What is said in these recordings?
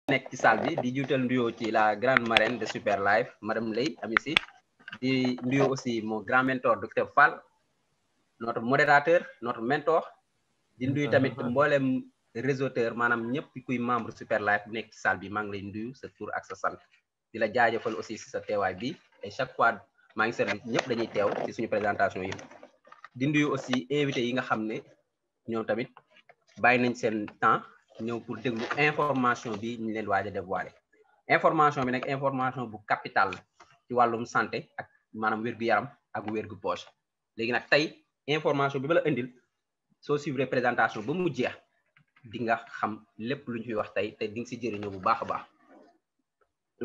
nekk ci salle bi di juutal nuyoo ci la grande marraine de Super Life madame Lay Amici di nuyoo aussi mon grand mentor docteur Fall notre modérateur notre mentor di nuyu tamit mboolem réseauteur maanaam ñëpp kuy membre Super Life bu nekk ci salle bi maa ngi lay nuyu sa tur ak sa sant di la jaajëfal aussi si sa teewaay bi et chaque fois maa ngi service ñëpp dañuy teew ci suñu présentation yi di nuyu aussi invité yi nga xam ne ñoom tamit bàyyi nañ seen temps ñëw pour déglu information bi ñu leen waaj a dévoiler information bi nag information bu capital ci wàllum santé ak maanaam wér-gu-yaram ak wér-gu-poche léegi nag tey information bi ba la indil soo suivre présentation ba mu jeex di nga xam lépp lu ñu fi wax tey te di nga si jëriñoo bu baax a baax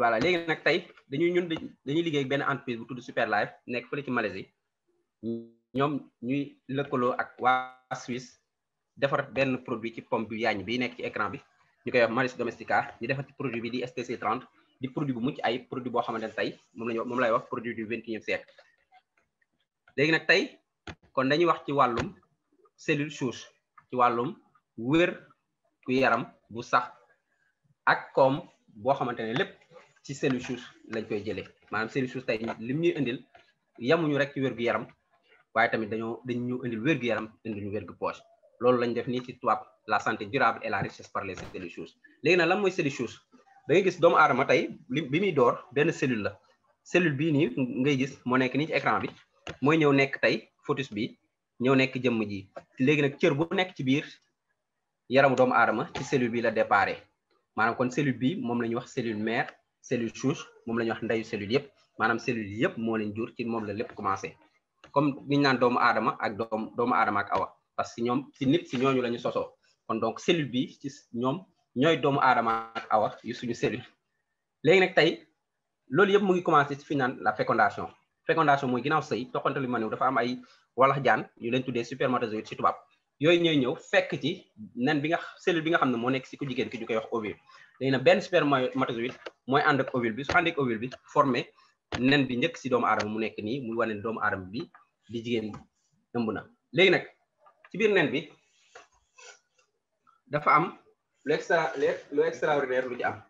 voilà léegi nag tey dañuy liggéey ak benn entreprise bu tudd Super Life nekk fële ci Malaisie ñoom ñuy lëkkaloo ak waa Suisse defar benn produit ci pomme bu yaañ bi nekk ci écran bi ñu koy wax Maris domestica ñu defar ci produit bi di STC 30 di produit bu mucc ay produit boo xamante ne tey moom lay wax produit du 21e siècle léegi nag tey kon dañuy wax ci wàllum cellule souche ci wàllum wér ku yaram bu sax ak koom boo xamante ne lépp ci cellule souche lañ koy jëlee maanaam cellule souche tey lim ñuy indil yamuñu rek ci wér gu yaram waaye tamit dañu indil wér gu yaram indil ñu wér gu poche loolu lañ def nii ci tubaab la santé durable et la richesse par les cellules souches léegi nag lan mooy cellule souche da ngay gis doomu aadama tey bi muy door benn cellule la cellule bii nii ngay gis moo nekk nii ci écran bi mooy ñëw nekk tey fœtus bi ñëw nekk jëmm ji léegi nag cër bu nekk ci biir yaramu doomu aadama ci cellule bi la déparé maanaam kon cellule bi moom la ñuy wax cellule mère cellule souche moom la ñuy wax ndeyu cellule yëpp maanaam cellule yëpp moo leen jur ci moom la lépp commencé comme niñ naan doomu aadama ak doomu aadama ak awa parce que ñoom ci nit si ñooñu la ñu sosoo kon donc cellule bi ci ñoom ñooy doomu aadama ak awa yu suñu cellule léegi nag tey loolu yëpp mu ngi commencé ci fi naan la fécondation mooy ginnaaw sëy toqantalu ma dafa am ay walax jaan ñu leen tuddee spermatozoïde ci tubaab yooyu ñooy ñëw fekk ci nen bi nga cellule bi nga xam ne moo nekk si ku jigéen ki ñu koy wax ovule léegi nag benn spermatozoïde mooy ànd ak ovule bi su ànd ak ovule bi formé nen bi njëkk si doomu aadama mu nekk nii muy wane doomu aadama bi di jigéen ëmb na léegi nag ci biir nen bi dafa am lu extraordinaire lu ci am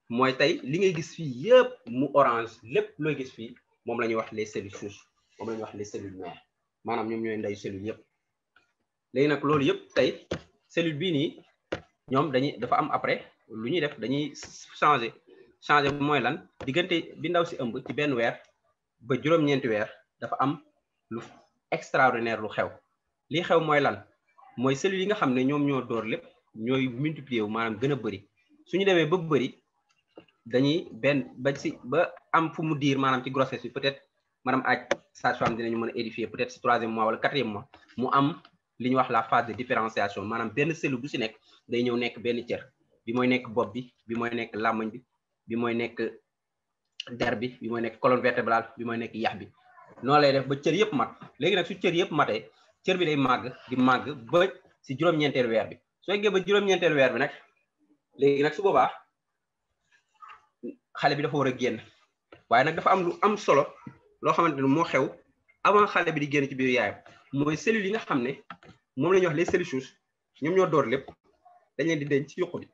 mooy tey li ngay gis fii yëpp mu orange lépp looy gis fii moom la ñuy wax les cellules souches moom la ñuy wax les cellules mères maanaam ñoom ñooy ndeyu cellule yëpp léegi nag loolu yëpp tey cellule bii nii ñoom dafa am après lu ñuy def dañuy changer mooy lan diggante bi ndaw si ëmb ci benn weer ba juróom-ñeenti weer dafa am lu extraordinaire lu xew lii xew mooy lan mooy cellules yi nga xam ne ñoom ñoo door lépp ñooy multiplier wu maanaam gën a bëri suñu demee ba bëri dañuy ba am fu mu diir maanaam ci grossesse bi peut-être maanaam aj sage-femme dinañu mën a édifier peut-être ci 3e mois wala 4e mois mu am li ñuy wax la phase de différenciation maanaam benn cellule bu si nekk day ñëw nekk benn cër bi mooy nekk bopp bi mooy nekk làmmiñ bi mooy nekk der bi mooy nekk colonne vertébrale bi mooy nekk yax bi noonu lay def ba cër yëpp mat léegi nag su cër yëpp matee cër bi day màgg di màgg ba si juróom-ñeenteelu weer bi soo yeggee ba juróom-ñeenteelu weer bi nag léegi nag su boobaa xale bi dafa war a génn waaye nag dafa am lu am solo loo xamante ne moo xew avant xale bi di génn ci biir yaayam mooy cellules yi nga xam ne moom la ñuy wax les cellules souches ñoom ñoo door lépp dañ leen di denc ci yuq bi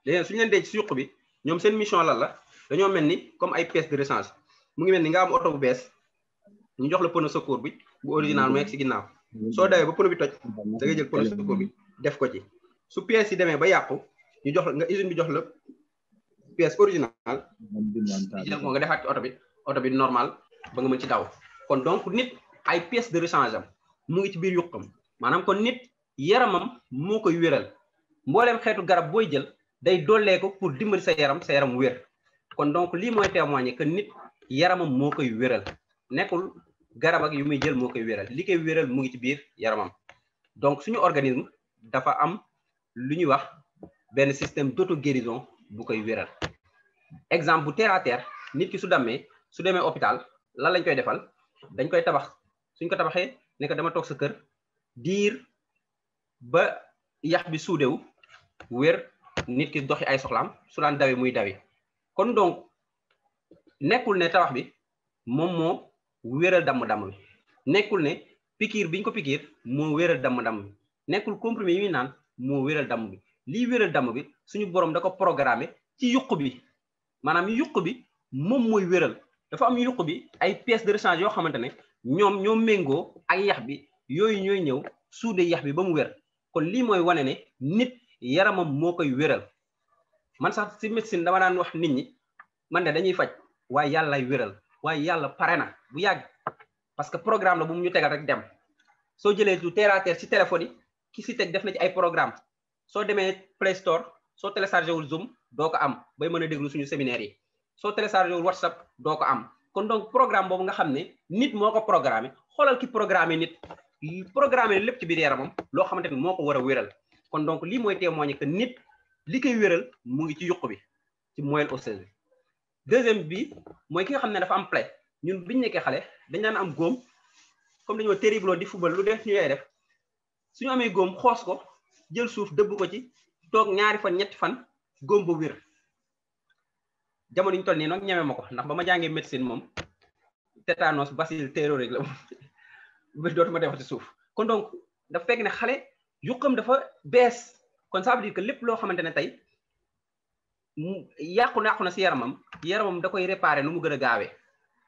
léegi suñu leen denc ci yuq bi ñoom seen mission lan la dañoo mel ni comme ay pièces de rechange mu ngi mel ni nga am oto bu bees ñu jox la pneu secours bi bu original mu nekk si ginnaaw soo dawee ba pneu bi toj da ngay jël pneu secours bi def ko ci su pièces yi demee ba yàqu ñu jox la nga usine bi jox la pièce original jël ko nga defaat ci oto bi normal ba nga mën ci daw kon donc nit ay pièces de rechange am mu ngi ci biir yuqam maanaam kon nit yaramam moo koy wéral mbooleem xeetu garab booy jël day dollee ko pour dimbali sa yaram wér kon donc lii mooy témoigner que nit yaramam moo koy wéral nekkul garab ak yu muy jël moo koy wéral li koy wéral mu ngi ci biir yaramam donc suñu organisme dafa am lu ñuy wax benn système d'auto-guérison bu koy wéral exemple bu terre à terre nit ki su demee hôpital lan lañ koy defal dañ koy tabax suñ ko tabaxee ne ko dama toog sa kër diir ba yax bi suudewu wér nit ki doxi ay soxlaam su daan dawi muy dawi kon donc nekkul ne tabax bi moom moo wéral damm-damm bi nekkul ne pikiir biñ ko pikiir moo wéral damm-damm bi nekkul comprimé yi muy naan moo wéral damm bi lii wéral damm bi suñu borom da ko programmé ci yuq bi maanaam yuq bi moom mooy wéral dafa am yuq bi ay pièces de rechange yoo xamante ne ñoom ñoo méngoo ak yax bi yooyu ñooy ñëw suude yax bi ba mu wér kon lii mooy wane ne nit yaramam moo koy wéral man sax si médecine dama daan wax nit ñi man de dañuy faj waaye yàllay wéral waaye yàlla pare na bu yàgg parce que programme la bu mu ñu tegal rek dem soo jëlee du terre à terre ci téléphone yi ki si teg def na ci ay programme soo demee Play Store soo téléchargé wul Zoom doo ko am bay mën a déglu suñu séminaire yi soo téléchargé wul WhatsApp doo ko am kon donc programme boobu nga xam ne nit moo ko programmé xoolal ki programmé nit programmé lépp ci biir yaramam loo xamante ni moo ko war a wéral kon donc lii mooy témoigner que nit li koy wéral mu ngi ci yuq bi ci moelle osseuse bi deuxième bi mooy ki nga xam ne dafa am plaie ñun biñu nekkee xale dañ daan am góom comme dañoo terrible di football lu def ñu lay def suñu amee góom xoos ko jël suuf dëbb ko ci toog ñaari fan ñetti fan góom ba wér jamono ñu toll nii nag ñeme ma ko ndax ba ma jàngee médecine moom tétanos bacille théorique la moom dootuma defati suuf kon donc dafa fekk ne xale yuqam dafa bees kon ça veut dire que lépp loo xamante ne tey yàqu na si yaramam da koy réparer nu mu gën a gaawee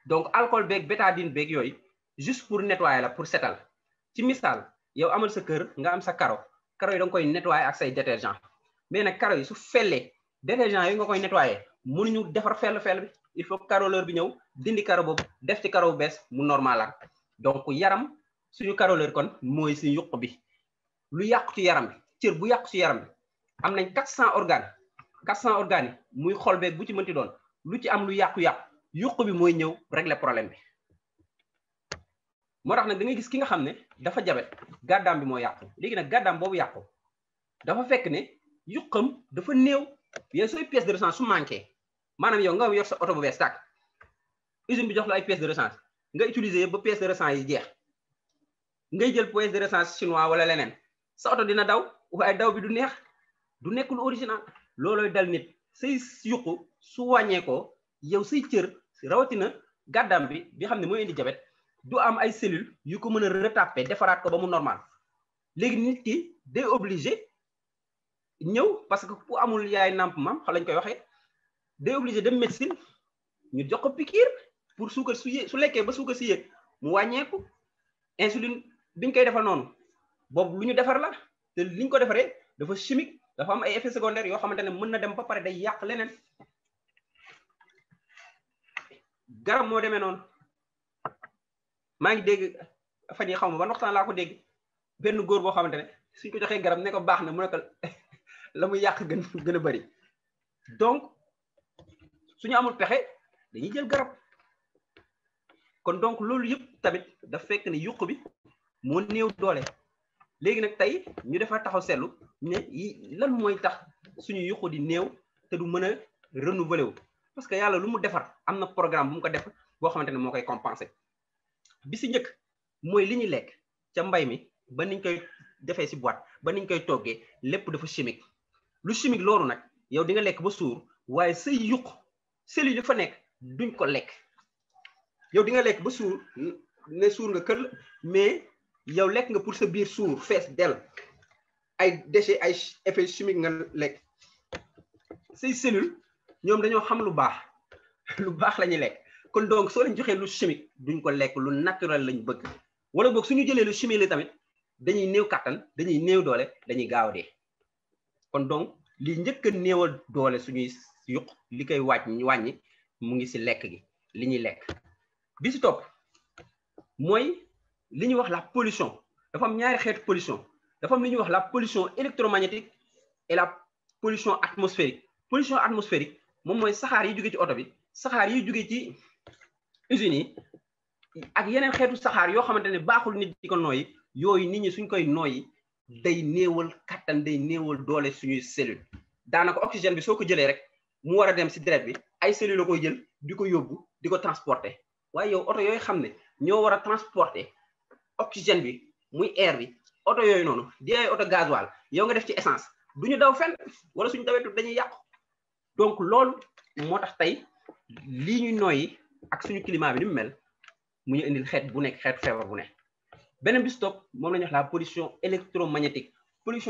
donc alcool beeg bétadine beeg yooyu juste pour nettoyer la pour setal ci misaal yow amal sa kër nga am sa karo yi da nga koy nettoyer ak say détergent mais nag karo yi su fellee détergent yi nga koy nettoyer mënuñu defar fell bi il faut caroleur bi ñëw dindi karo boobu def ci karo bu bees mu normal donc yaram suñu caroleur kon mooy si yuq bi lu yàqu ci yaram bi cër bu yàqu ci yaram bi am nañ 400 organes yi muy xol beeg bu ci mënti doon lu ci am lu yàqu-yàqu yuq bi mooy ñëw régler problème bi moo tax nag da ngay gis ki nga xam ne dafa jabet gàddaam bi moo yàqu léegi nag gàddaam boobu yàqu dafa fekk ne yuqam dafa néew yéen sooy pièce de rechange su manqué maanaam yow nga yor sa oto bu bees tàkk usine bi jox la ay pièces de rechange nga utiliser ba pièces de rechange yi jeex ngay jël pièces de rechange chinois wala leneen sa oto dina daw waaye daw bi du neex du nekk lu original loolooy dal nit say yuqu su wàññeekoo yow say cër rawatina gàddaam bi xam ne mooy indi jabet du am ay cellules yu ko mën a retaper defaraat ko ba mu normal léegi nit ki day obligé ñëw parce que ku amul yaay nàmp mam xam lañ koy waxee day obligé dem médecine ñu jox ko piqûre pour suukar su lekkee ba suukar si yéeg mu wàññeeku insuline biñ koy defal noonu boobu lu ñu defar la te liñ ko defaree dafa chimique dafa am ay effets secondaires yoo xamante ne mën na dem ba pare day yàq leneen garab moo demee noonu maa ngi dégg fan yi xaw ma ban waxtaan laa ko dégg benn góor boo xamante ne suñ ko joxee garab ne ko baax na mu ne ko la muy yàq gën a bëri donc suñu amul pexe dañuy jël garab kon donc loolu yëpp tamit daf fekk ne yuq bi moo néew doole léegi nag tey ñu defa taxaw seetlu ne lan mooy tax suñu yuq di néew te du mën a renouveler wu parce que yàlla lu mu defar am na programme bu mu ko def boo xamante ne moo koy compenser bi si njëkk mooy li ñuy lekk ca mbay mi ba niñ koy defee si boîte ba niñ koy toggee lépp dafa chimique lu chimique loolu nag yow di nga lekk ba suur waaye say yuq cellules yi fa nekk duñ ko lekk yow di nga lekk ba suur ne suur nga kër mais yow lekk nga pour sa biir suur fees del ay déchets ay effets chimiques nga lekk say cellules ñoom dañoo xam lu baax la ñuy lekk kon donc soo leen joxee lu chimique duñ ko lekk lu naturel lañ bëgg wala boog suñu jëlee lu chimique la tamit dañuy néew kattan dañuy néew doole dañuy gaaw a dee kon donc li njëkk a néewal doole suñuy yuq li koy wàññi mu ngi si lekk gi li ñuy lekk bi si topp mooy li ñuy wax la pollution dafa am ñaari xeetu pollution dafa am li ñuy wax la pollution électromagnétique et la pollution atmosphérique moom mooy saxaar yi jóge ci oto bi saxaar yi jóge ci usines yi ak yeneen xeetu saxaar yoo xamante ne baaxul nit di ko nooyi yooyu nit ñi suñ koy nooyi day néewal kattan day néewal doole suñuy cellule daanaka oxygène bi soo ko jëlee rek mu war a dem si deret bi ay cellule la koy jël di ko yóbbu di ko transporter waaye yow oto yooyu xam ne ñoo war a transporter oxygène bi muy air bi oto yooyu noonu di ay oto gasoil yow nga def ci essence du ñu daw fenn wala suñu dawetu dañuy yàqu donc loolu moo tax tey lii ñuy nooyi ak suñu climat bi ni mu mel mu ñu indil xeet bu nekk xeetu feebar bu nekk beneen bi stop moom la ñuy wax la pollution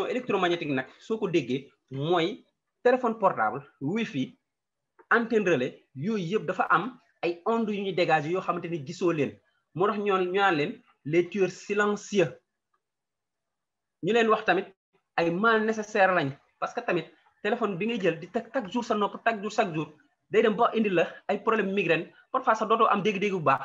électromagnétique nag soo ko déggee mooy téléphone portable wifi antenne relais yooyu yëpp dafa am ay ondes yu ñuy dégager yoo xamante ni gisoo leen moo tax ñu naan leen les tueurs silencieux ñu leen wax tamit ay mal nécessaire lañ parce que tamit téléphone bi ngay jël di teg chaque jour sa nopp chaque jour day dem ba indi la ay problème migraine parfois sax dootoo am dégg-dégg bu baax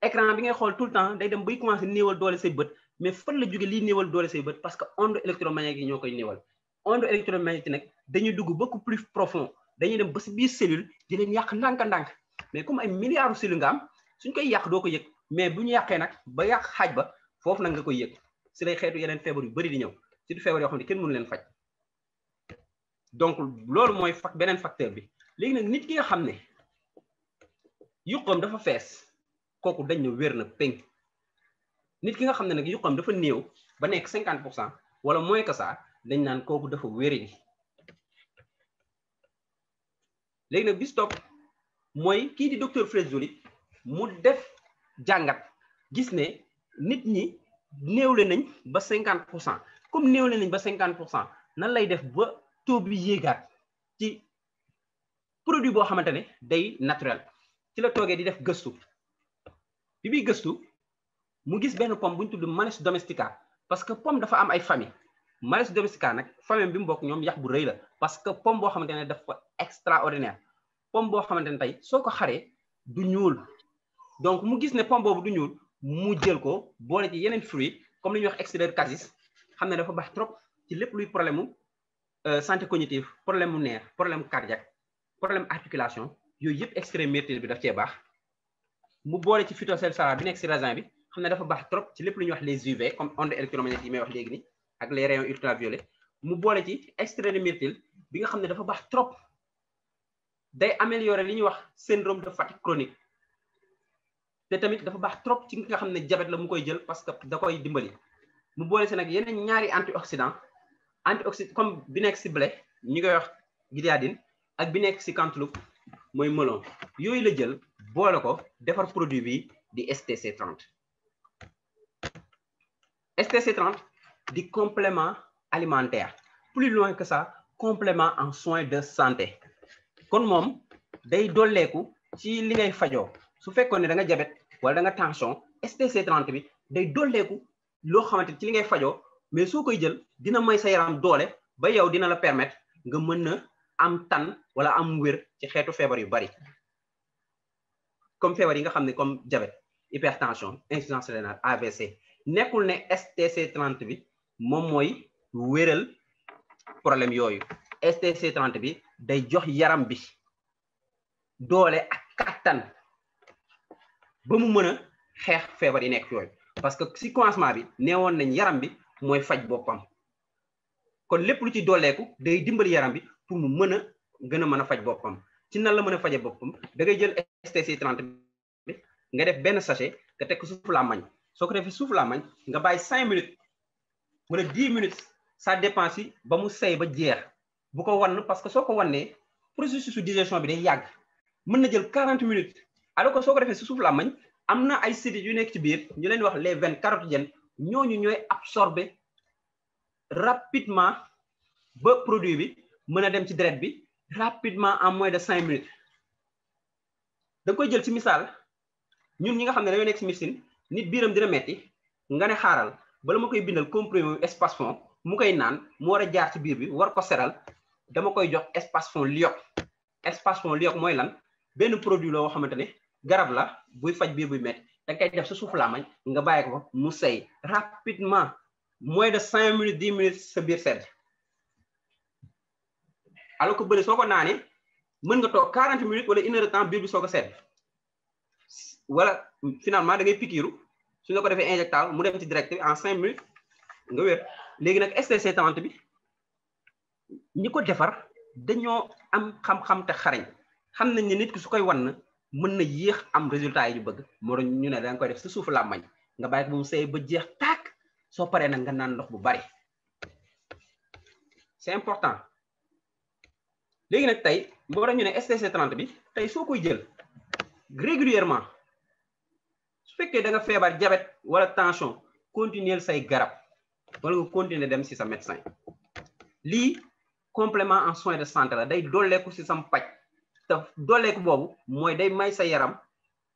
écran bi ngay xool tout le temps day dem bay commencé néewal doole say bët mais fan la jóge lii néewal doole say bët parce que onde électromagnétique yi ñoo koy néewal onde électromagnétique nag dañuy dugg beaucoup plus profond dañuy dem ba si biir cellule di leen yàq ndànk-ndànk mais comme ay milliards cellules nga am suñ koy yàq doo ko yëg mais bu ñu yàqee nag ba yàq xaaj ba foofu nag nga koy yëg si lay xeetu yeneen feebar yu bëri di ñëw surtout feebar yoo xam ne kenn mënu leen faj donc loolu mooy beneen facteur bi léegi nag nit ki nga xam ne yuqam dafa fees kooku dañ ne wér na péng nit ki nga xam ne nag yuqam dafa néew ba nekk 50% wala moins que ça dañ naan kooku dafa wéradi léegi nag bis topp mooy kii di docteur Frezzoli mu def jàngat gis ne nit ñi néewle nañ ba 50% comme néewle nañ ba 50% nan lay def ba taux bi yéegaat ci produit boo xamante ne day naturel ci la toogee di def gëstu bi muy gëstu mu gis benn pomme bu ñu tudd Manis domestica parce que pomme dafa am ay famille Manis domestica nag famille bi mu bokk ñoom yax bu rëy la parce que pomme boo xamante ne dafa extraordinaire pomme boo xamante ne tey soo ko xaree du ñuul donc mu gis ne pomme boobu du ñuul mu jël ko boole ci yeneen fruit comme li ñuy wax extrait cassis xam ne dafa baax trop ci lépp luy problème mu santé cognitive problème mu nerf problème cardiaque problème articulation yooyu yëpp extrait myrtille bi daf cee baax mu boole ci phytocellular bi nekk si raisin bi xam ne dafa baax trop ci lépp lu ñuy wax les UV comme ondes électromagnétiques yi may wax léegi ni ak les rayons ultraviolets mu boole ci extrait de myrtille bi nga xam ne dafa baax trop day améliorer li ñuy wax syndrome de fatigue chronique te tamit dafa baax trop ci nga xam ne diabète la mu koy jël parce que da koy dimbali mu boole si nag yeneen ñaari antioxydant comme bi nekk si blé ñu koy wax gliadine ak bi nekk si cantaloupe mooy melon yooyu la jël boole ko defar produit bi di STC30 STC30 di complément alimentaire plus loin que ça complément en soins de santé kon moom day dolleeku ci li ngay fajoo su fekkoon ne da nga diabète wala da nga tension STC30 bi day dolleeku loo xamante ci li ngay fajoo mais soo koy jël dina may sa yaram doole ba yow dina la permettre nga mën na am tan wala am wér ci xeetu feebar yu bari comme feebar yi nga xam ne comme diabète hypertension insuffisance rénale AVC nekkul ne STC30 bi moom mooy wéral problème yooyu STC30 bi day jox yaram bi doole ak kattan ba mu mën a xeex feebar yi nekk yooyu parce que si commencement bi neewoon nañ yaram bi mooy faj boppam kon lépp lu ci dooleeku day dimbali yaram bi pour mu mën a gën a mën a faj boppam ci nan la mën a faje boppam da ngay jël STC30 bi nga def benn sachet nga teg ko suuf làmmañ soo ko defee suuf làmmañ nga bàyyi 5 minutes wala 10 minutes ça dépend si ba mu sey ba jeex bu ko wan parce que soo ko wannee processus de digestion bi day yàgg mën na jël 40 minutes alors que soo ko defee si suuf làmmañ am na ay cellules yu nekk ci biir ñu leen wax les veines carotidiennes ñooñu ñooy absorber rapidement ba produit bi mën a dem ci deret bi rapidement en moins de 5 minutes da nga koy jël ci misaal ñun ñi nga xam ne dañoo nekk ci médecine nit biiram dina metti nga ne xaaral bala ma koy bindal comprimé espace fond mu koy naan mu war a jaar ci biir bi war ko seral dama koy jox espace fond lyoc espace fond lyoc mooy lan benn produit la woo xamante ne garab la buy faj biir buy metti da nga koy def sa suuf làmmañ nga bàyyi ko mu sey rapidement moins de 5 minutes 10 minutes sa biir sedd alors que bëri soo ko naanee mën nga toog 40 minutes wala 1 heure de temps biir bi soo ko sedd wala finalement da ngay pikiiru su nga ko defee injectable mu dem ci direct en 5 minutes nga wér léegi nag STC30 bi ñi ko defar dañoo am xam-xam te xarañ xam nañ ne nit ki su koy wan mën na yéex am résultat yi ñu bëgg moo doon ñu ne da nga koy def si suufu làmmañ nga bàyyi ko bu mu seey ba jeex tàkk soo paree nag nga naan ndox bu bari c'est important léegi nag tey moo tax ñu ne STC30 bi tey soo koy jël régulièrement su fekkee da nga feebar diabète wala tension continuer say garab wala nga continuer dem si sa médecin lii complément en soins de santé la day dooleeku si sam paj te dooleeku boobu mooy day may sa yaram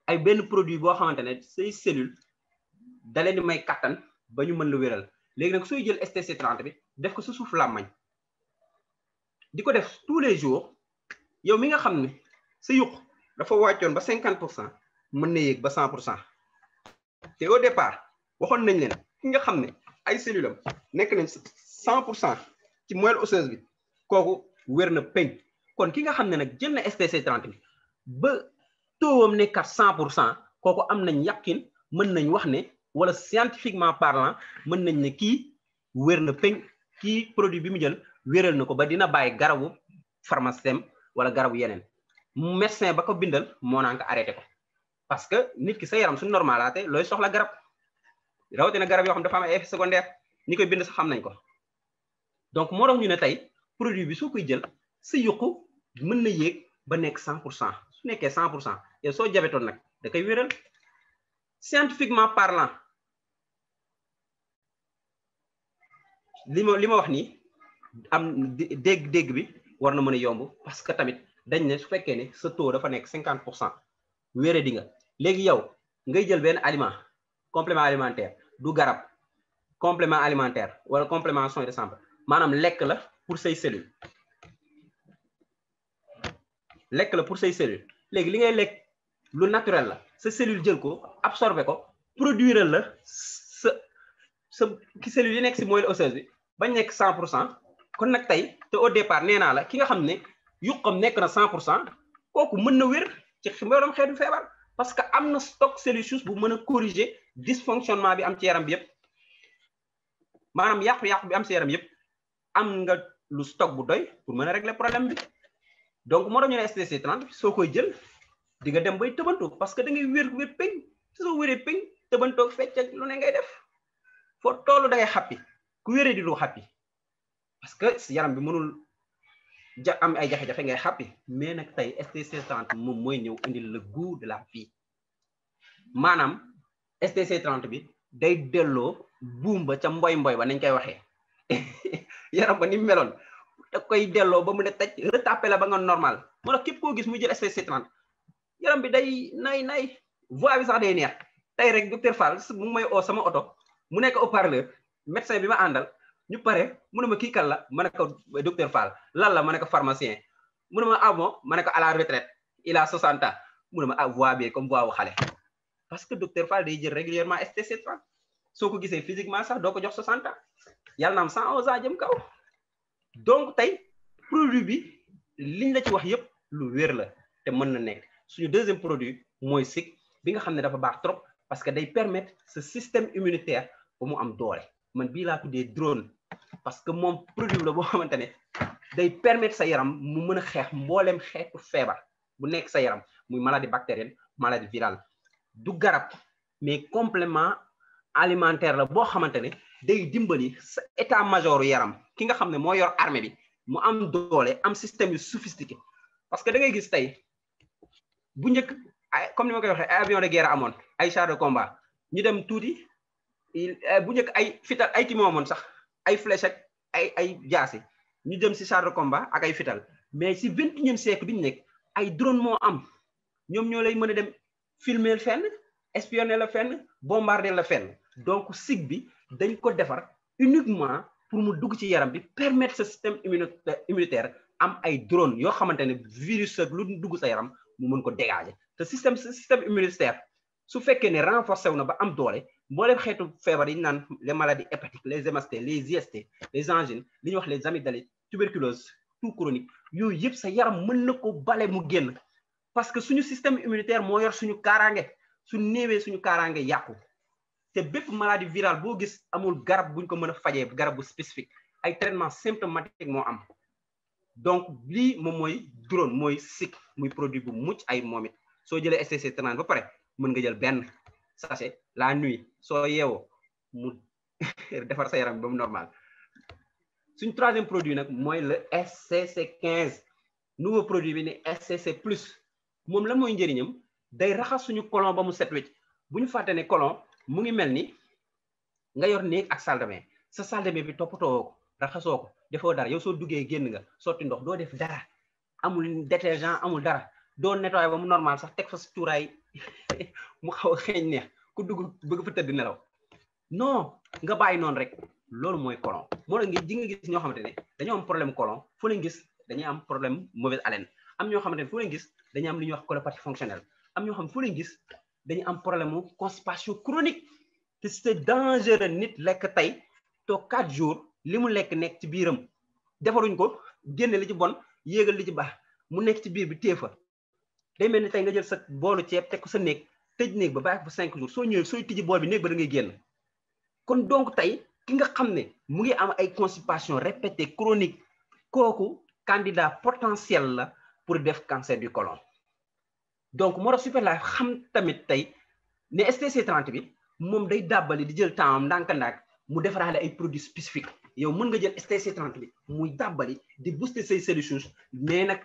ay benn produit boo xamante ne say cellule da leen di may kattan ba ñu mën la wéral léegi nag sooy jël STC30 bi def ko sa suuf làmmañ di ko def tous les jours yow mi nga xam ne sa yuq dafa wàccoon ba 50% mën na yéeg ba 100% te au départ waxoon nañ leen ki nga xam ne ay cellules am nekk nañ 100% ci moelle osseuse bi kooku wér na peñ kon ki nga xam ne nag jël na STC30 bi ba taux nekkat 100% kooku am nañ yàqin mën nañ wax ne wala scientifiquement parlant mën nañ ne kii wér na peñ kii produit bi mu jël wéral na ko ba dina bàyyi garabu pharmacien wala garabu yeneen médecin ba ko bindal moo naan ko arrêté ko parce que nit ki sa yaram su normalaate looy soxla garab rawatina garab yoo xam dafa am ay effet secondaire ñi koy bind sax xam nañ ko donc moo tax ñu ne tey produit bi soo koy jël sa yuqu mën na yéeg ba nekk 100% su nekkee 100% yow soo jabetoon nag da koy wéral scientifiquement parlant li ma wax nii am dégg bi war na mën a yomb parce que tamit dañ ne su fekkee ne sa taux dafa nekk 50% wéré di nga léegi yow ngay jël benn aliment complément alimentaire du garab complément alimentaire wala complément soins de santé maanaam lekk la pour say cellules léegi li ngay lekk lu naturel la sa cellule jël ko absorbé ko produire la sa ki cellule yi nekk si moelle osseuse bi bañ nekk 100% kon nag tey te au départ nee naa la ki nga xam ne yuqam nekk na 100% kooku mën na wér ci mboolem xeetu feebar parce que am na stock cellulose bu mën a corriger dysfonctionnement bi am ci yaram bi yëpp maanaam yàqu-yàqu bi am ci yaram yëpp am nga lu stock bu doy pour mën a régler problème bi donc moo tax ñu ne STC30 soo koy jël di nga dem bay tëbantu parce que da ngay wér peñ soo wéree peñ tëbantoog fecc ak lu ne ngay def foo toolu da ngay xappi ku wéree di lu xappi parce que yaram bi mënul am ay jafe-jafe ngay xappi mais nag tey STC30 moom mooy ñëw indil le goût de la vie maanaam STC30 bi day delloo buum ba ca mboy ba nañ koy waxee yaram ba ni meloon da koy delloo ba mu ne taj retapé la ba nga normal moo tax képp koo gis muy jël STC30 yaram bi day nay voix bi sax day neex tey rek docteur Fall mu may oo sama oto mu nekk haut-parleur médecin bi ma àndal ñu pare mu ne ma kii kan la ma ne ko docteur Fall lan la ma ne ko pharmacien mu ne ma ah bon ma ne ko à la retraite il a 60 ans mu ne ma ah voix bi comme voix wu xale parce que docteur Fall day jël régulièrement STC30 soo ko gisee physiquement sax doo ko jox 60 ans yàlla na am 111 ans jëm kaw donc tey produit bi liñ la ci wax yëpp lu wér la te mën na nekk suñu deuxième produit mooy SIC bi nga xam ne dafa baax trop parce que day permettre ce système immunitaire ba mu am doole man bii laa tuddee drone parce que moom produit la boo xamante ne day permettre sa yaram mu mën a xeex mbooleem xeetu feebar bu nekk sa yaram muy maladie bactérienne maladie virale du garab mais complément alimentaire la boo xamante ne day dimbali sa état major yaram ki nga xam ne moo yor armée bi mu am doole am système yu sophistiqué parce que da ngay gis tey bu njëkk comme ni ma koy waxee ay avion de guerre amoon ay chars de combat ñu dem tuuti bu njëkk ay fital ay timo amoon sax ay flèche ak ay jaasi ñu dem si chars de combat ak ay fital mais si 21e siècle bi ñu nekk ay drone moo am ñoom ñoo lay mën a dem filmer fenn espionner la fenn bombarder la fenn donc SIC bi dañ ko defar uniquement pour mu dugg ci yaram bi permettre ce système immunitaire am ay drone yoo xamante ne virus ak lu dugg sa yaram mu mën ko dégager te système immunitaire su fekkee ne renforcé wu na ba am doole mbooleem xeetu feebar yi ñu naan les maladies hépatiques les MST les IST les angines li ñuy wax les amygdalites tuberculose tout chronique yooyu yëpp sa yaram mën na ko bale mu génn parce que suñu système immunitaire moo yor suñu kaaraange su néewee suñu kaaraange yàqu te bépp maladie virale boo gis amul garab buñ ko mën a fajee garab bu spécifique ay traitement symptomatique moo am donc lii moom mooy drone mooy SIC muy produit bu mucc ay moom it soo jëlee STC30 ba pare mën nga jël benn sachet la nuit soo yeewoo mu defar sa yaram ba mu normal suñ troisième produit nag mooy le SCC15 nouveau produit bi ne SCC plus moom la mooy njëriñam day raxas suñu colon ba mu set wecc bu ñu fàtte ne colon mu ngi mel ni nga yor néeg ak salle de bain sa salle de bain bi toppatoo ko raxasoo ko defoo dara yow soo duggee génn nga sotti ndox doo def dara amul détergent amul dara doo nettoyer ba mu normal sax teg fa sa cuuraay mu xaw a xeeñ neex ku dugg bëgg fa tëdd nelaw non nga bàyyi noonu rek loolu mooy colon moo la ngi ji nga gis ñoo xamante ne dañoo am problème colon fu leen gis dañuy am problème mauvaise haleine am ñoo xamante ne fu leen gis dañuy am lu ñuy wax colopathie fonctionnelle am ñoo xam fu leen gis dañuy am problème mu constipation chronique te c'est dangereux nit lekk tey toog 4 jours li mu lekk nekk ci biiram defaruñ ko génne li ci bon yéegal li ci baax mu nekk ci biir bi téye fa day mel ni tey nga jël sa boolu ceeb teg ko sa néeg tëj néeg ba bàyyi ko fa 5 jours soo ñëwee sooy tijji bool bi néeg ba da ngay génn kon donc tey ki nga xam ne mu ngi am ay constipation répétée chronique kooku candidat potentiel la pour def cancer du côlon donc moo tax Superlife xam tamit tey ne STC30 bi moom day dàbbali di jël temps am ndànk-ndànk mu defaraale ay produits spécifiques yow mën nga jël STC30 bi muy dàbbali di booster say cellules souches mais nag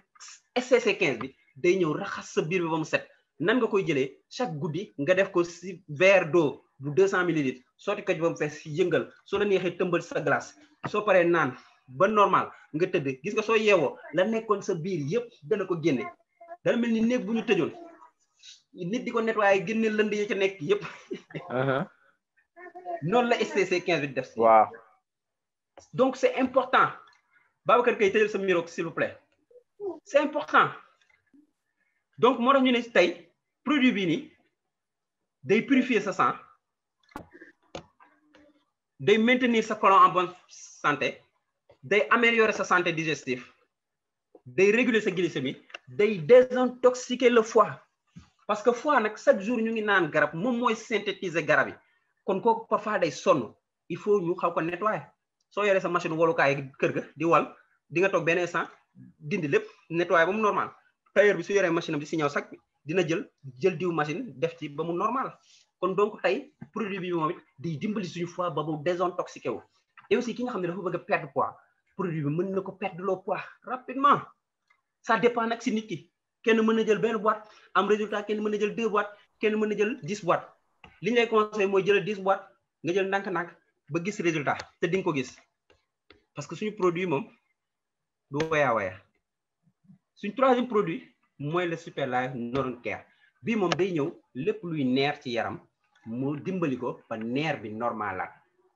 STC15 bi day ñëw raxas sa biir bi ba mu set nan nga koy jëlee chaque guddi nga def ko si verre d'eau bu 200 millilitres sotti ko ci ba mu fees yëngal soo la neexee tëmbal sa glace soo paree naan ba normal nga tëdd gis nga soo yeewoo la nekkoon sa biir yëpp dana ko génne dana mel ni néeg bu ñu tëjoon nit di ko nettoyer génne lënd yi ca nekk yëpp noonu la STC15 bi def si waaw donc c'est important Babacar Kay tëjal sa micro s'il vous plaît c'est important donc moo tax ñu ne tey produit bii nii day purifier sa sang day maintenir sa côlon en bonne santé day améliorer sa santé digestive day réguler sa glycémie day désintoxiquer le foie parce que foie nag chaque jour ñu ngi naan garab moom mooy synthétiser garab yi kon kooku parfois day sonn il faut ñu xaw ko nettoyer soo yoree sa machine wolukaay kër ga di wal di nga toog benn instant dindi lépp nettoyer ba mu normal tailleur bi su yoree machine am di si ñëw sax dina jël diw machine def ci ba mu normal kon donc tey produit bi moom it di dimbali suñu foie ba mu désintoxiqué wu et aussi ki nga xam ne dafa bëgg a perdre poids produit bi mën na ko perdre le poids rapidement ça dépend nag si nit ki kenn mën na jël benn boîte am résultat kenn mën na jël 2 boîtes kenn mën na jël 10 boîtes li ñu lay conseillé mooy jël 10 boîtes nga jël ndànk-ndànk ba gis résultat te di nga ko gis parce que suñu produit moom du waya suñu troisième produit mooy le Superlife Neuron Care bii moom day ñëw lépp luy neer ci yaram mu dimbali ko ba neer bi normal la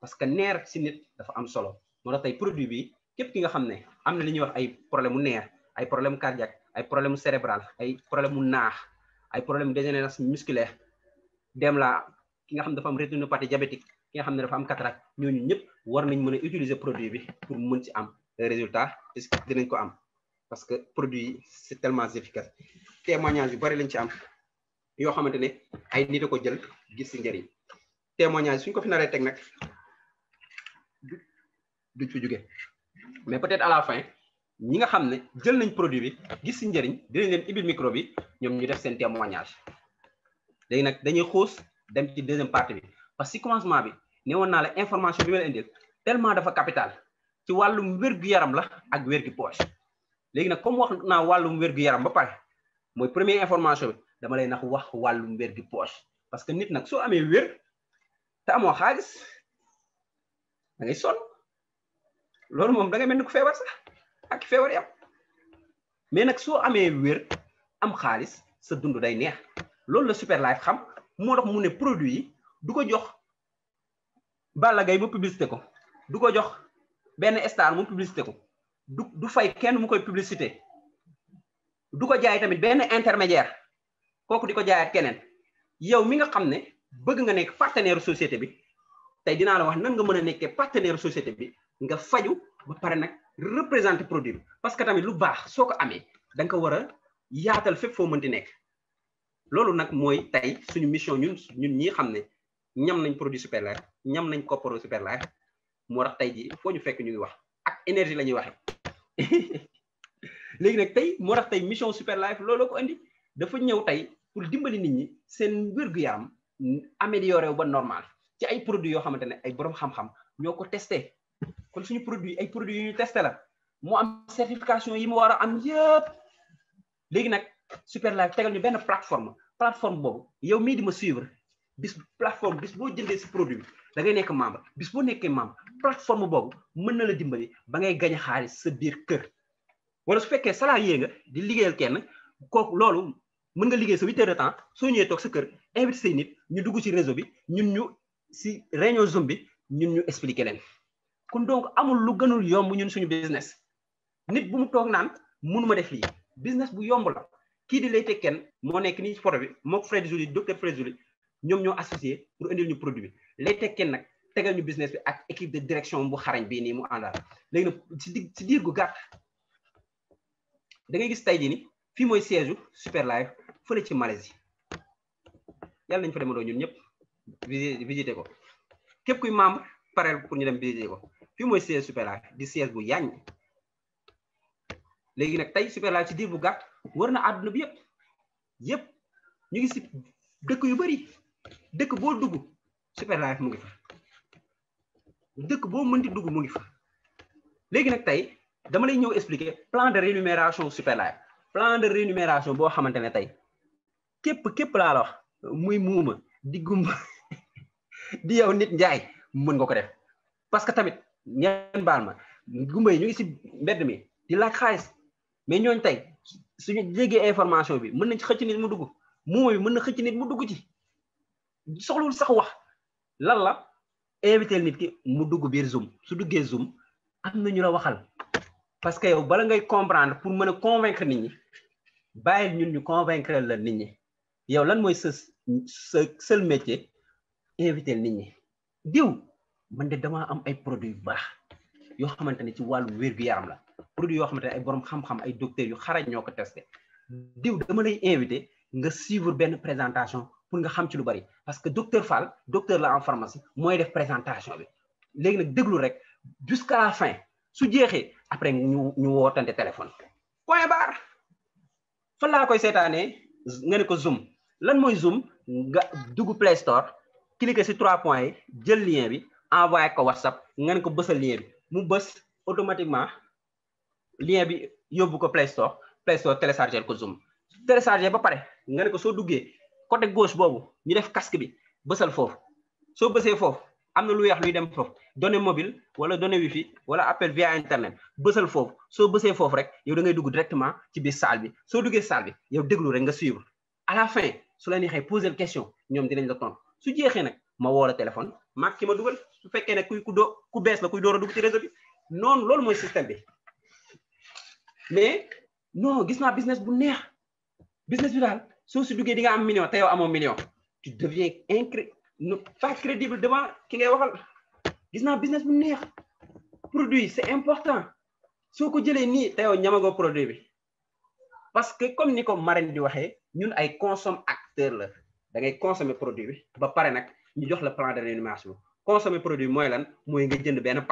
parce que neer si nit dafa am solo moo tax tey produit bi képp ki nga xam ne am na li ñuy wax ay problème mu neer ay problème cardiaque ay problème mu cérébral ay problème mu naax ay problème dégénérescence musculaire dem la ki nga xam ne dafa am rétinopathie diabétique ki nga xam ne dafa am cataracte ñooñu ñëpp war nañ mën a utiliser produit bi pour mën ci am résultat est-ce que dinañ ko am parce que produit c'est tellement efficace témoignage yu bari lañ ci am yoo xamante ne ay nit a ko jël gis ci njëriñ témoignage suñ ko fi naree teg nag duñ fi jóge mais peut-être à la fin ñi nga xam ne jël nañ produit bi gis ci njëriñ dinañ leen ibil micro bi ñoom ñu def seen témoignage léegi nag dañuy xuus dem ci deuxième partie bi parce que ci commencement bi ne woon naa la information bi ma la indil tellement dafa capital ci wàllum wér-gu-yaram la ak wér-gu-poche léegi nag comme wax naa wàllum wér-gu-yaram ba pare mooy première information bi dama lay nax wax wàllum wér-gu-poche parce que nit nag soo amee wér te amoo xaalis da ngay sonn loolu moom da ngay mel ni ku feebar sax ak feebar yam mais nag soo amee wér am xaalis sa dund day neex loolu la Superlife xam moo tax mu ne produit yi du ko jox Balla Gaye mu publicité ko du ko jox benn star mu publicité ko du fay kenn mu koy publicité du ko jaay tamit benn intermédiaire kooku di ko jaayaat keneen yow mi nga xam ne bëgg nga nekk partenaire société bi tey dinaa la wax nan nga mën a nekkee partenaire société bi nga faju ba pare nag représenter produit bi parce que tamit lu baax soo ko amee da nga ko war a yaatal fépp foo mënti nekk loolu nag mooy tey suñu mission ñun ñi xam ne ñam nañ produit Superlife ñam nañ kopparo Superlife moo tax tey ji foo ñu fekk ñu ngi wax ak énergie la ñuy waxe léegi nag tey moo tax tey mission Superlife loolu ko indi dafa ñëw tey pour dimbali nit ñi seen wér-gu-yaram amélioré wu ba normal ci ay produits yoo xamante ne ay borom xam-xam ñoo ko testé kon suñu produit ay produits yu ñu testé la moo am certification yi mu war a am yëpp léegi nag Superlife tegal ñu benn plateforme boobu yow mii di ma suivre bis boo jëndee si produit bi da ngay nekk membre bis boo nekkee membre plateforme boobu mën na la dimbali ba ngay gañ xaalis sa biir kër wala su fekkee salarié nga di liggéeyal kenn kooku loolu mën nga liggéey sa 8 heures de temps soo ñëwee toog sa kër invité say nit ñu dugg ci réseau bi ñun ñu si réunion Zoom bi ñun ñu expliquer leen kon donc amul lu gënul yomb ñun suñu business nit bu mu toog naan mënuma def lii business bu yomb la kii di lay teg kenn moo nekk nii ci photo bi mook Fred Joly docteur Fred Joly ñoom ñoo associé pour indil ñu produit bi lay teg kenn nag tegal ñu business bi ak équipe de direction bu xarañ bii nii mu àndal léegi nag si diir gu gàtt da ngay gis tey jii ni fii mooy siège u Super Life fële ci Malaisie yàlla nañu fa demandoo ñun ñëpp visiter ko képp kuy membre parel pour ñu dem visiter ko fii mooy siège Super Life di siège bu yaañ léegi nag tey Super Life ci diir bu gàtt wër na àdduna bi yëpp ñu ngi si dëkk yu bari dëkk boo dugg Super Life mu ngi fa dëkk boo mënti dugg mu ngi fa léegi nag tey dama lay ñëw expliquer plan de rémunération Super Life plan de rémunération boo xamante ne tey képp laa la wax muy muuma di gumba di yow nit njaay mën nga ko def parce que tamit ñeen baal ma gumba yi ñu ngi si mbedd mi di laaj xaalis mais ñooñ tey suñu jégee information bi mën nañ ci xëcc nit mu dugg muuma bi mën na xëcc nit mu dugg ci soxlul sax wax lan la invité nit ki mu dugg biir Zoom su duggee Zoom am na ñu la waxal parce que yow bala ngay comprendre pour mën a convaincre nit ñi bàyyil ñun ñu convaincre la nit ñi yow lan mooy sa seul métier invité nit ñi diw man de damaa am ay produits yu baax yoo xamante ne ci wàllu wér-gu-yaram la produits yoo xamante ne ay borom xam-xam ay docteurs yu xarañ ñoo ko testé diw dama lay invité nga suivre benn présentation pour nga xam ci lu bari parce que docteur Fall docteur la en pharmacie mooy def présentation bi léegi nag déglu rek jusqu'à la fin su jeexee après ñu wootante téléphone point barre fan laa koy seetaanee nga ne ko Zoom lan mooy Zoom nga dugg Play Store cliquer ci 3 points yi jël lien bi envoyé ko WhatsApp nga ne ko bësal lien bi mu bës automatiquement lien bi yóbbu ko Play Store télécharger ko Zoom télécharger ba pare nga ne ko soo duggee côté gauche boobu ñu def casque bi bësal foofu soo bësee foofu am na lu weex luy dem foofu données mobile wala données wifi wala appel via internet bësal foofu soo bësee foofu rek yow da ngay dugg directement ci biir salle bi soo duggee salle bi yow déglu rek nga suivre à la fin su la neexee poser question ñoom dinañ la tontu su jeexee nag ma woo la téléphone maag ki ma dugal su fekkee ne ku bees la kuy door a dugg ci réseau bi noonu loolu mooy système bi mais non gis naa business bu neex business bi daal soo si duggee di nga am million te yow amoo million tu deviens pas crédible devant ki ngay waxal gis naa business bu neex produit c'est important soo ko jëlee nii te yow ñamagoo produit bi parce que comme ni ko Marème di waxee ñun ay consomme-acteur la da ngay consommer produit bi ba pare nag ñu jox la plan de rémunération consommer produit mooy lan mooy nga jënd benn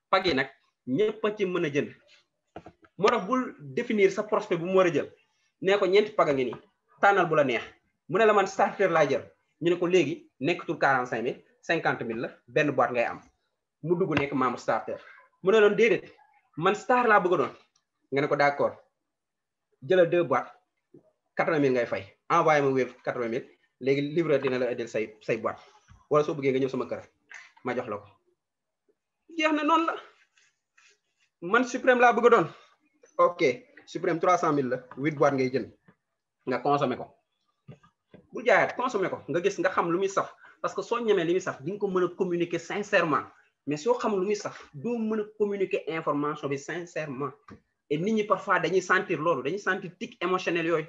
pack yi nag ñëpp a ci mën a jënd moo tax bul définir sa prospect bu mu war a jël nee ko ñeenti pack a ngi nii tànnal bu la neex mu ne la man starter laa jël ñu ne ko léegi nekkatul 45 000 50 000 la benn boîte ngay am mu dugg nekk membre starter mu ne loon déedéet man star laa bëgg a doon nga ne ko d'accord jëlal 2 boîtes 80 000 ngay fay envoyé ma wéef 80 000 léegi livreur dina la indil say boîte wala soo bëggee nga ñëw sama kër ma jox la ko jeex na noonu la man suprême laa bëgg a doon ok suprême 300 000 la 8 boîtes ngay jënd nga consommé ko bu jaayaat consommé ko nga gis nga xam lu muy saf parce que soo ñemee li muy saf di nga ko mën a communiquer sincèrement mais soo xam lu muy saf doo mën a communiquer information bi sincèrement et nit ñi parfois dañuy sentir loolu dañuy sentir tic émotionnel yooyu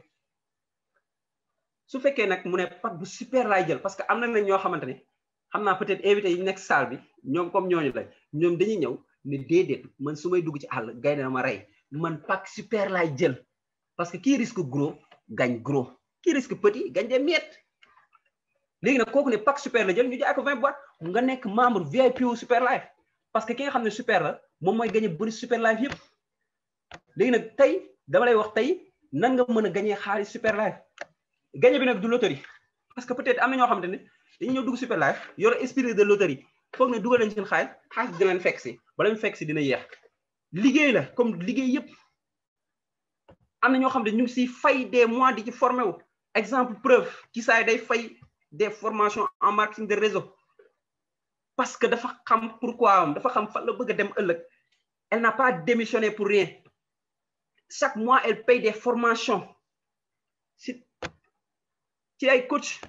su fekkee nag mu ne pack bu super laay jël parce que am na nag ñoo xamante ne xam naa peut-être invité yi nekk salle bi ñoom comme ñooñu la ñoom dañuy ñëw ne déedéet man su may dugg ci àll gaynde na ma rey man pack super laay jël parce que qui risque gros gagne gros qui risque petit gagne des miettes léegi nag kooku ne pack super la jël ñu jaay ko 20 boîtes nga nekk membre VIP wu Super Life parce que ki nga xam ne super la moom mooy gagné bëri Super Life yëpp léegi nag tey dama lay wax tey nan nga mën a gagné xaalis Super Life gagné bi nag du loterie parce que peut-être am na ñoo xamante ne dañuy ñëw dugg Super Life yor esprit de loterie foog ne dugal nañ seen xaalis dina leen fekk si bala ñu fekk si dina yéex liggéey la comme liggéey yëpp am na ñoo xam ne ñu ngi siy fay des mois di ci formé wu exemple preuve ci saa day fay des formations en marketing de réseau parce que dafa xam pourquoi dafa xam fan la bëgg a dem ëllëg. Elle n'a pas démissionné pour rien. Chaque mois elle paye des formations ci ay coach.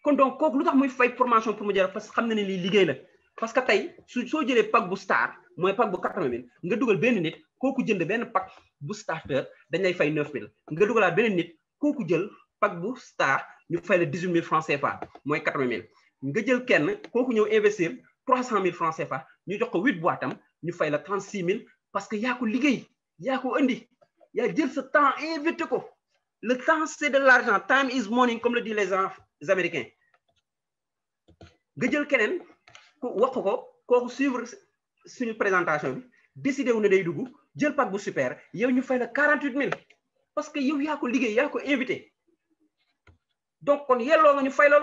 kon donc kooku lu tax muy fay formation pour mu jël parce que xam na ne lii liggéey la parce que tey soo jëlee pack bu star mooy pack bu 80 000 nga dugal benn nit kooku jënd benn pack bu starter dañ lay fay 9 000 nga dugalaat benn nit kooku jël pack bu star ñu fay la 18 000 francs CFA mooy 80 000 nga jël kenn kooku ñëw investir 300 000 francs CFA ñu jox ko 8 boîtes am ñu fay la 36 000 parce que yaa ko liggéey yaa ko indi yaa jël sa temps invité ko le temps c'est de l'argent, time is money comme le disent les Américains. nga jël keneen wax ko kooku suivre suñu présentation bi décidé wu ne day dugg jël pack bu super yow ñu fay la 48 000 parce que yow yaa ko liggéey yaa ko invité donc kon yelloo nga ñu fay la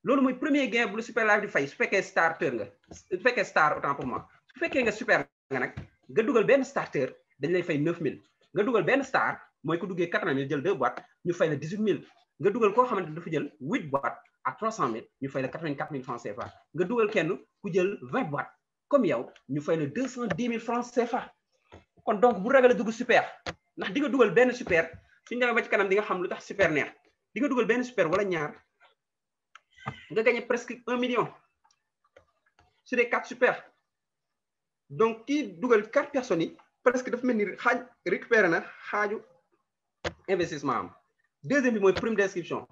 loolu mooy premier gain bu la super live di fay su fekkee starter nga su fekkee star autant pour moi su fekkee nga super nga nag nga dugal benn starter dañ lay fay 9 000 nga dugal benn star mooy ku duggee 80 000 jël 2 boîtes ñu fay la 18 000 nga dugal koo xamante dafa jël 8 boîtes à 300 000 ñu fay la 84 000 francs CFA nga dugal kenn ku jël 20 boîtes comme yow ñu fay la 210 000 francs CFA kon donc bu ragal a dugg super ndax di nga dugal benn super suñu demee ba ci kanam di nga xam lu tax super neex di nga dugal benn super wala ñaar nga gagné presque 1 million sur les 4 super donc kii dugal 4 personnes yi presque dafa mel ni xaaj récupéré na xaaju investissement am. Deuxième bi mooy prime d'inscription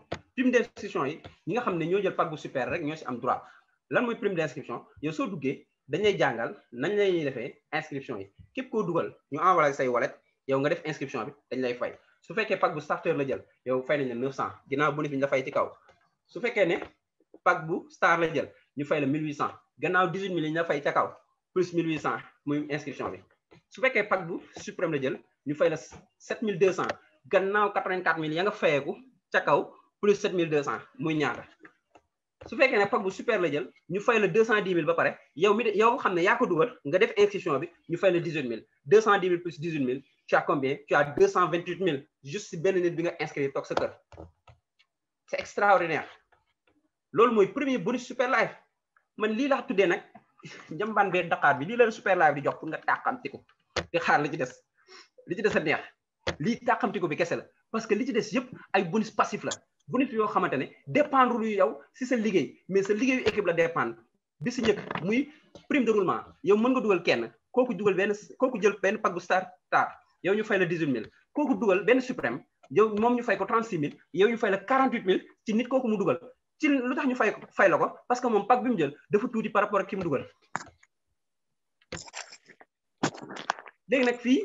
yi ñi nga xam ne ñoo jël pack bu super rek ñoo si am droit lan mooy prime d'inscription yow soo duggee dañ lay jàngal nañ la ñuy defee inscription yi képp koo dugal ñu envoyé say wallet yow nga def inscription bi dañ lay fay su fekkee pack bu starter la jël yow fay nañ la 900 ginnaaw bonus bi ñu la fay ci kaw su fekkee ne pack bu star la jël ñu fay la 1800 gannaaw 18 000 ñu la fay ca kaw plus 1800 muy inscription bi su fekkee pack bu suprême la jël ñu fay la 7200 gannaaw 84 000 ya nga fayeeku ca kaw plus 7200 muy ñaata su fekkee ne pack bu super la jël ñu fay la 210 000 ba pare yow xam ne yaa ko dugal nga def inscription bi ñu fay la 18 000 210 000 plus 18 000 tu as combien tu as 228 000 juste si benn nit bi nga inscrit toog sa kër c'est extraordinaire loolu mooy premier bonus super live man lii laa tuddee nag njambaan bee Dakar bi lii la super live di jox pour nga tàqamti ko te xaar li ci des a neex lii tàqamti ko bi kese la parce que li ci des yëpp ay bonus passif la bonus yoo xamante ne dépendre lu yow si sa liggéey mais sa liggéeyu équipe la dépendre bi si njëkk muy prime de roulement yow mën nga dugal kenn kooku jël benn pack bu star yow ñu fay la 18 000 kooku dugal benn suprême yow moom ñu fay ko 36 000 yow ñu fay la 48 000 ci nit kooku mu dugal ci lu tax ñu fay la ko parce que moom pack bi mu jël dafa tuuti par rapport ak ki mu dugal léegi nag fii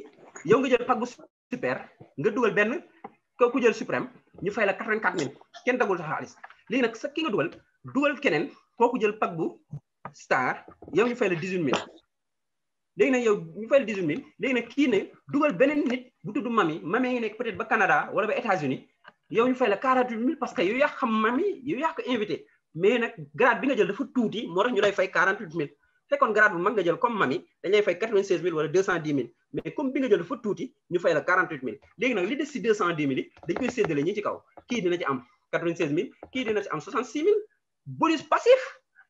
yow nga jël pack bu super nga dugal benn kooku jël suprême ñu fay la 84 000 kenn dagul sa xaalis léegi nag sa ki nga dugal keneen kooku jël pack bu star yow ñu fay la 18 000 léegi nag yow ñu fay la 18 000 léegi nag kii ne dugal beneen nit bu tudd mami ngi nekk peut-être ba Canada wala ba États-Unis yow ñu fay la 48 000 parce que yow yaa xam mami yow yaa ko invité mais nag grade bi nga jël dafa tuuti moo tax ñu lay fay 48 000 fekkoon grade bu mag nga jël comme mami dañ lay fay 96 000 wala 210 000 mais comme bi nga jël dafa tuuti ñu fay la 48 000 léegi nag li des si 210 000 yi dañ koy séddale ñi ci kaw kii dina ci am 96 000 kii dina ci am 66 000 bonus passif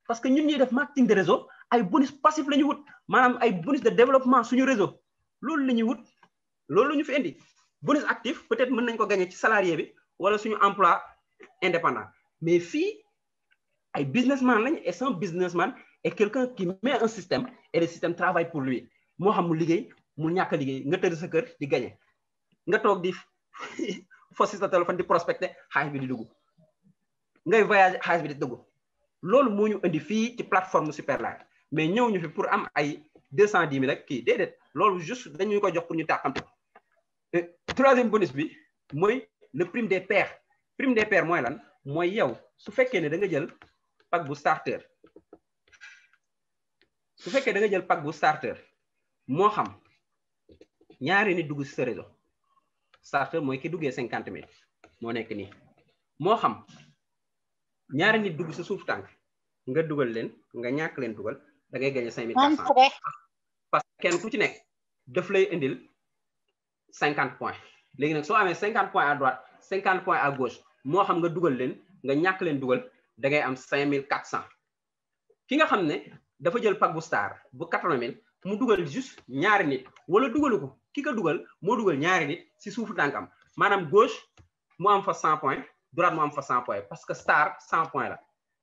parce que ñun ñuy def marketing de réseau ay bonus passif la ñu wut maanaam ay bonus de développement suñu réseau loolu la ñuy wut loolu la ñu fi indi bonus actif peut-être mën nañ ko gagner ci salarié bi wala suñu emploi indépendant mais fii ay businessman lañ et sans businessman est quelqu'un qui met un système et le système travaille pour lui moo xam mu liggéey mu ñàkk a liggéey nga tëdd sa kër di gagner nga toog di fos sa téléphone di prospecter xaalis bi di dugg ngay voyager xaalis bi di dugg loolu moo ñu indi fii ci plateforme super live mais ñëw ñu fi pour am ay 210 000 ak kii déedéet loolu juste dañu ko jox pour ñu tàqamte troisième bonus bi mooy le prime des pairs mooy lan mooy yow su fekkee ne da nga jël pack bu starter moo xam ñaari nit dugg si sa réseau starter mooy ki duggee 50 000 moo nekk nii moo xam ñaari nit dugg sa suuf tànk nga dugal leen nga ñàkk leen dugal da ngay gagner 5 400 parce que kenn ku ci nekk daf lay indil 50 points léegi nag soo amee 50 points à droite 50 points à gauche moo xam nga dugal leen nga ñàkk leen dugal da ngay am 5 400 ki nga xam ne dafa jël pack bu star bu 80 000 mu dugal juste ñaari nit wala dugalu ko ki ko dugal moo dugal ñaari nit si suufu tànkam maanaam gauche mu am fa 100 points droite mu am fa 100 points parce que star 100 points la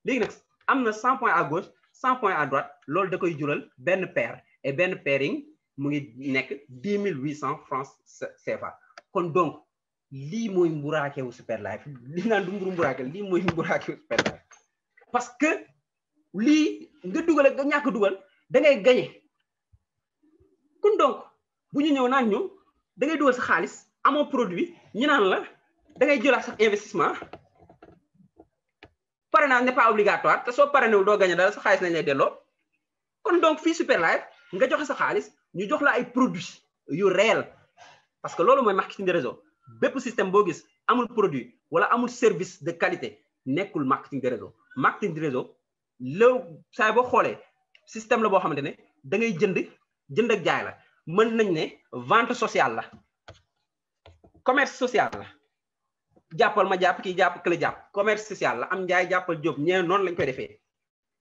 léegi nag am na 100 points à gauche 100 points à droite loolu da koy jural benn paire et benn pairing mu ngi nekk 10 800 francs CFA kon donc lii mooy mburaakewu Super Life li naan du mburaake lii mooy mburaakewu Super Life parce que lii nga dugal ak nga ñàkk dugal da ngay gagné kon donc bu ñu ñëw naan ñu da ngay dugal sa xaalis amoo produit ñu naan la da ngay jëlaat sa investissement parrainage n'est pas obligatoire te soo parrainewul doo gagné dara sa xaalis nañ lay delloo kon donc fii Super Life nga joxe sa xaalis ñu jox la ay produits yu réel parce que loolu mooy marketing de réseau bépp système boo gis amul produit wala amul service de qualité nekkul marketing de réseau marketing de réseau loolu saa boo xoolee système la boo xamante ne da ngay jënd ak jaay la mën nañ ne vente sociale la commerce social la jàppal ma jàpp kii jàpp kële jàpp commerce social la am njaay jàppal jóob ñeen noonu lañ koy defee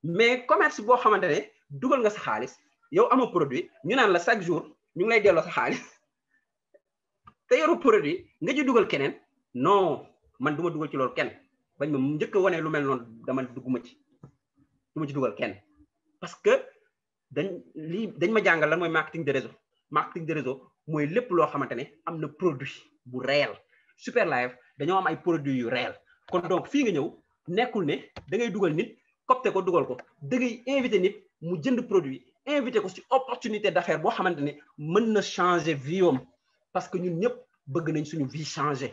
mais commerce boo xamante ne dugal nga sa xaalis yow amoo produit ñu naan la chaque jour ñu ngi lay delloo sa xaalis te yoru produit nga ci dugal keneen non man du ma dugal ci loolu kenn bañ ma njëkk a wane lu mel noonu dama dugguma ci du ma ci dugal kenn parce que dañ ma jàngal lan mooy marketing de réseau marketing de réseau mooy lépp loo xamante ne am na produit bu réel Super Life dañoo am ay produits yu réel kon donc fii nga ñëw nekkul ne da ngay dugal nit copte ko dugal ko da ngay invité nit mu jënd produit invité ko ci opportunité d'affaires boo xamante ne mën na changer vie am parce que ñun ñëpp bëgg nañ suñu vie changer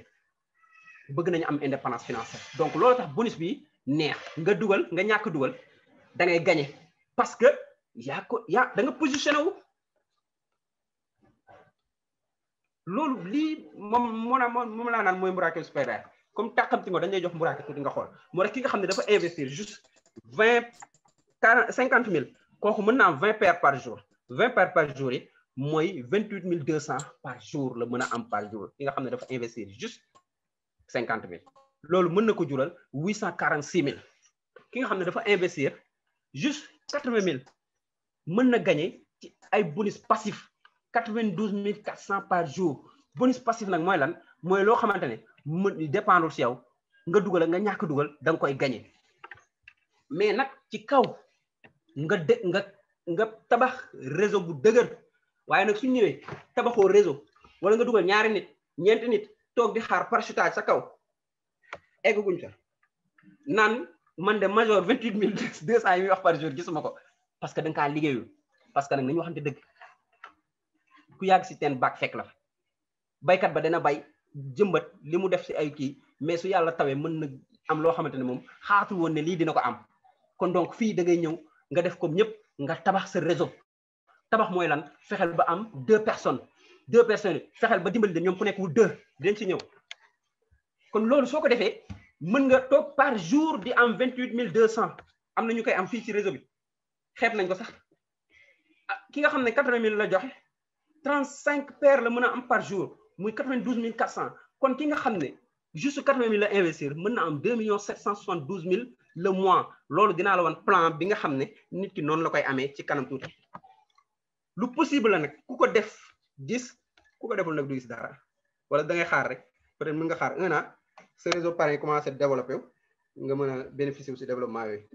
bëgg nañu am indépendance financière donc loolu tax bonus bi neex nga dugal nga ñàkk dugal da ngay gagné parce que da nga positionné wu loolu lii moom laa naan mooy mburaake Super Life comme tàqamti nga dañ lay jox mburaake tuuti nga xool moo rek ki nga xam ne dafa investir juste 50 000 kooku mën na am 20 paires par jour 20 paires par jour yi mooy 28 200 par jour la mën a am par jour ki nga xam ne dafa investir juste 50 000 loolu mën na ko jural 846 000 ki nga xam ne dafa investir juste 80 000 mën na gagné ci ay bonus passif 92 400 par jour bonus passif nag mooy lan mooy loo xamante ne mën dépendre si yow nga dugal nga ñàkk dugal da nga koy gagné mais nag ci kaw nga tabax réseau bu dëgër waaye nag suñ ñëwee tabaxoo réseau wala nga dugal ñaari nit ñeenti nit toog di xaar parachutage sa kaw egguñ fa naan man de major 28 200 yi muy wax par jour gisuma ko parce que da nga kaa liggéeyul parce que nag nañu waxante dëgg ku yàgg si teen baak fekk la fa baykat ba dana bay jëmbat li mu def si ay kii mais su yàlla tawee mën na am loo xamante ne moom xaatul woon ne lii dina ko am kon donc fii da ngay ñëw nga def comme ñëpp nga tabax sa réseau tabax mooy lan fexeel ba am 2 personnes fexeel ba dimbali leen ñoom ku nekk wu 2 dinañ ci ñëw kon loolu soo ko defee mën nga toog par jour di am 28 200 am na ñu koy am fii ci réseau bi xeeb nañ ko sax ki nga xam ne 80 000 la joxe 35 paires la mën a am par jour muy 92 400 kon ki nga xam ne juste 80 000 la investir mën na am 2 772 000 le mois loolu dinaa la wan plan bi nga xam ne nit ki noonu la koy amee ci kanam tuuti lu possible la nag ku ko def gis ku ko deful nag du gis dara wala da ngay xaar rek peut-être mën nga xaar 1 an ce réseau parrain commencé développé nga mën a bénéficier aussi développement yooyu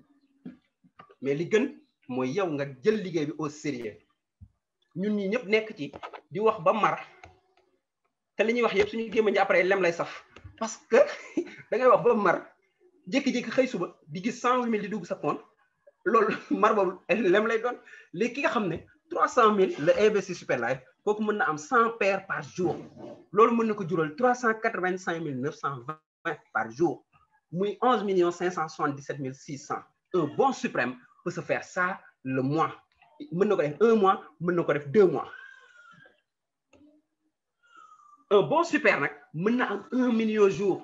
mais li gën mooy yow nga jël liggéey bi au sérieux ñun ñi ñëpp nekk ci di wax ba mar te li ñuy wax yëpp suñu gémmañ après lem lay saf parce que da ngay wax ba mar jékki-jékki xëy suba di gis 108 000 di dugg sa compte loolu mar boobu lem lay doon léegi ki nga xam ne 300 000 la investir Super Life kooku mën na am 100 paires par jour loolu mën na ko jural 385 920 par jour muy 11 577 600 un bon suprême peut se faire ça le mois mën na ko def 1 mois mën na ko def 2 mois un bon super nag mën na am 1 million jour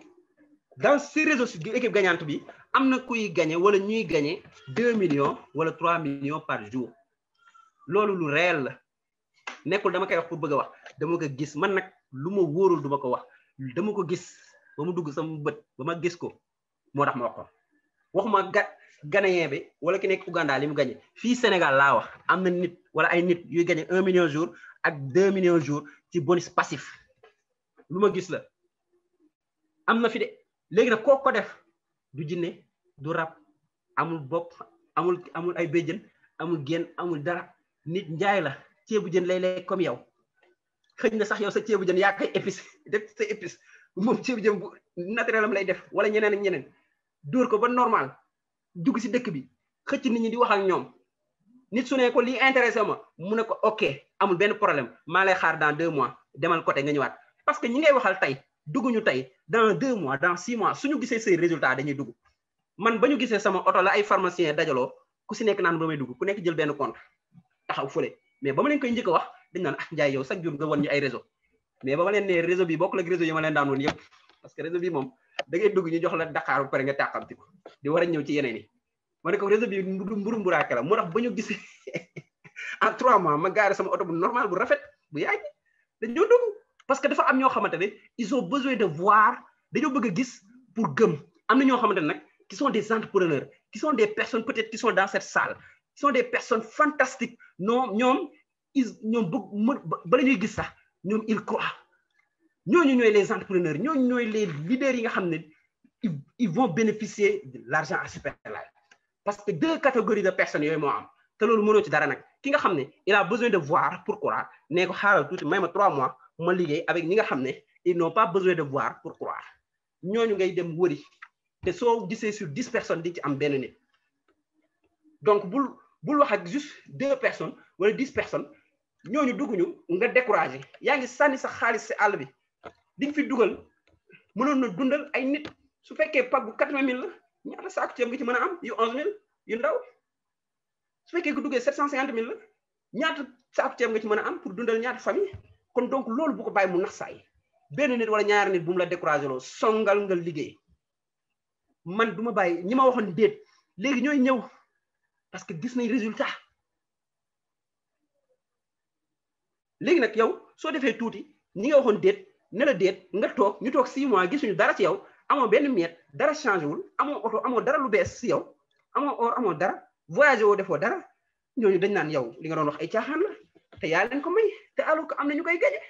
dans ces réseaux ci équipe gagnante bi am na kuy gagné wala ñuy gagné 2 millions wala 3 millions par jour loolu lu réel la nekkul dama koy wax pour bëgg a wax dama ko gis man nag lu ma wóorul duma ko wax dama ko gis ba mu dugg sama bët ba ma gis ko moo tax ma wax ko waxuma ghanéen bi wala ki nekk Ouganda li mu gagné fii Sénégal laa wax am na nit wala ay nit yuy gagné 1 million jour ak 2 millions jour ci bonus passif lu ma gis la am na fi de léegi nag kooku ko def du jinne du rab amul bopp amul ay béjjën amul génn amul dara nit njaay la ceebu jën lay lekk comme yow xëy na sax yow sa ceebu jën yaa koy épice def sa épice moom ceebu jën bu naturel am lay def wala ñeneen ak ñeneen dóor ko ba normal dugg si dëkk bi xëcc nit ñi di wax ak ñoom nit su ne ko lii intéressé ma mu ne ko ok amul benn problème maa lay xaar dans 2 mois demal côté nga ñëwaat parce que ñi ngay waxal tey dugguñu tey dans 2 mois dans 6 mois suñu gisee say résultat dañuy dugg man ba ñu gisee sama oto la ay pharmacien dajaloo ku si nekk naan ba may dugg ku nekk jël benn compte taxaw fële mais ba ma leen koy njëkk a wax dañ naan ah Ndiaye yow chaque jour nga won ñu ay réseau mais ba ma leen ne réseau bi bokkul ak réseau yi ma leen daan woon yëpp parce que réseau bi moom da ngay dugg ñu jox la Dakar ba pare nga tàqamti ko di war a ñëw ci yeneen yi ma ne ko réseau bi mburu mburaake la moo tax ba ñu gisee en 3 mois ma gaare sama oto bu normal bu rafet bu yaay dañoo dugg parce que dafa am ñoo xamante ne ils ont besoin de voir dañoo bëgg a gis pour gëm am na ñoo xamante ne nag qui sont des entrepreneurs qui sont des personnes peut-être qui sont dans cette salle qui sont des personnes fantastiques ñoom bala ñuy gis sax ñoom ils croient ñooñu ñooy les entrepreneurs ñooñu ñooy les leaders yi nga xam ne ils vont bénéficier de l'argent à Super Life parce que 2 catégories de personnes yooyu moo am te loolu mënoo ci dara nag ki nga xam ne il a besoin de voir pour croire nee ko xaaral tuuti may ma 3 mois ma liggéey avec ñi nga xam ne ils n'ont pas besoin de voir pour croire ñooñu ngay dem wëri te soo gisee sur 10 personnes di ci am benn nit donc bul wax ak juste 2 personnes wala 10 personnes ñooñu dugguñu nga découragé yaa ngi sànni sa xaalis si àll bi di nga fi dugal mënoon na dundal ay nit su fekkee pag bu 80 000 la ñaata saako ceeb nga ci mën a am yu 11 000 yu ndaw su fekkee ko duggee 750 000 la ñaata saako ceeb nga ci mën a am pour dundal ñaata famille kon donc loolu bu ko bàyyi mu nax saay benn nit wala ñaari nit bu mu la découragé loo songal nga liggéey man du ma bàyyi ñi ma waxoon déet léegi ñooy ñëw parce que gis nañ résultat léegi nag yow soo defee tuuti ñi nga waxoon déet ne la déet nga toog ñu toog 6 mois gisuñu dara ci yow amoo benn miette dara changé wul amoo oto amoo dara lu bees si yow amoo or amoo dara voyagé woo defoo dara ñooñu dañ naan yow li nga doon wax ay caaxaan la te yaa leen ko may te alors que am na ñu koy gañe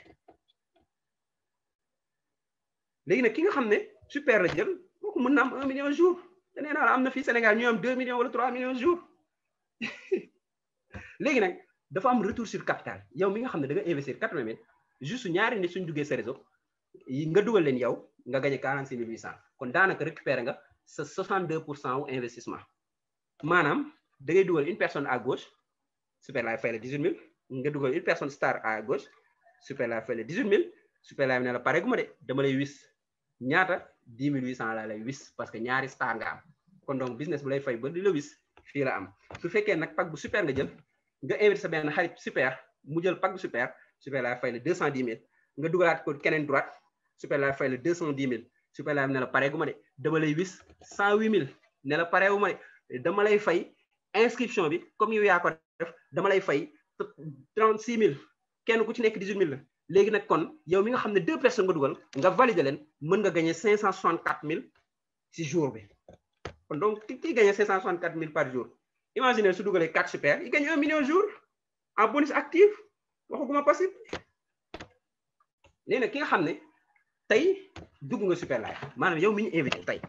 léegi nag ki nga xam ne super la jël kooku mën na am 1 million jour te nee naa la am na fii Sénégal ñu am 2 millions wala 3 millions jour léegi nag dafa am retour sur capital yow mi nga xam ne da nga investir 80 000 juste ñaari nit suñ duggee sa réseau yi nga dugal leen yow nga gagné 46 800 kon daanaka récupéré nga sa 62% wu investissement maanaam da ngay dugal une personne à gauche Super Life fay la 18 000 nga dugal une personne star à gauche Super Life fay la 18 000 Super Life ne la pare gu ma de dama lay wis ñaata 10 800 laa lay wis parce que ñaari star nga am kon donc business bu lay fay ba di la wis fii la am su fekkee nag pack bu super nga jël nga invité sa benn xarit super mu jël pack bu super Super Life fay la 210 000 nga dugalaat ko keneen droite Super Life fay la 210 000 Super Life ne la pare gu ma de dama lay wis 108 000 ne la pare wu ma de dama lay fay inscription bi comme yow yaa ko def dama lay fay 36 000 kenn ku ci nekk 18 000 la léegi nag kon yow mi nga xam ne 2 personnes nga dugal nga valider leen mën nga gagner 564 000 ci jour bi kon donc ki gagner 564 000 par jour imaginez su dugalee 4 super il gagne 1 million jour en bonus actif waxuguma passif léegi nag ki nga xam ne tey dugg nga Super Life maanaam yow mi ñu invité tey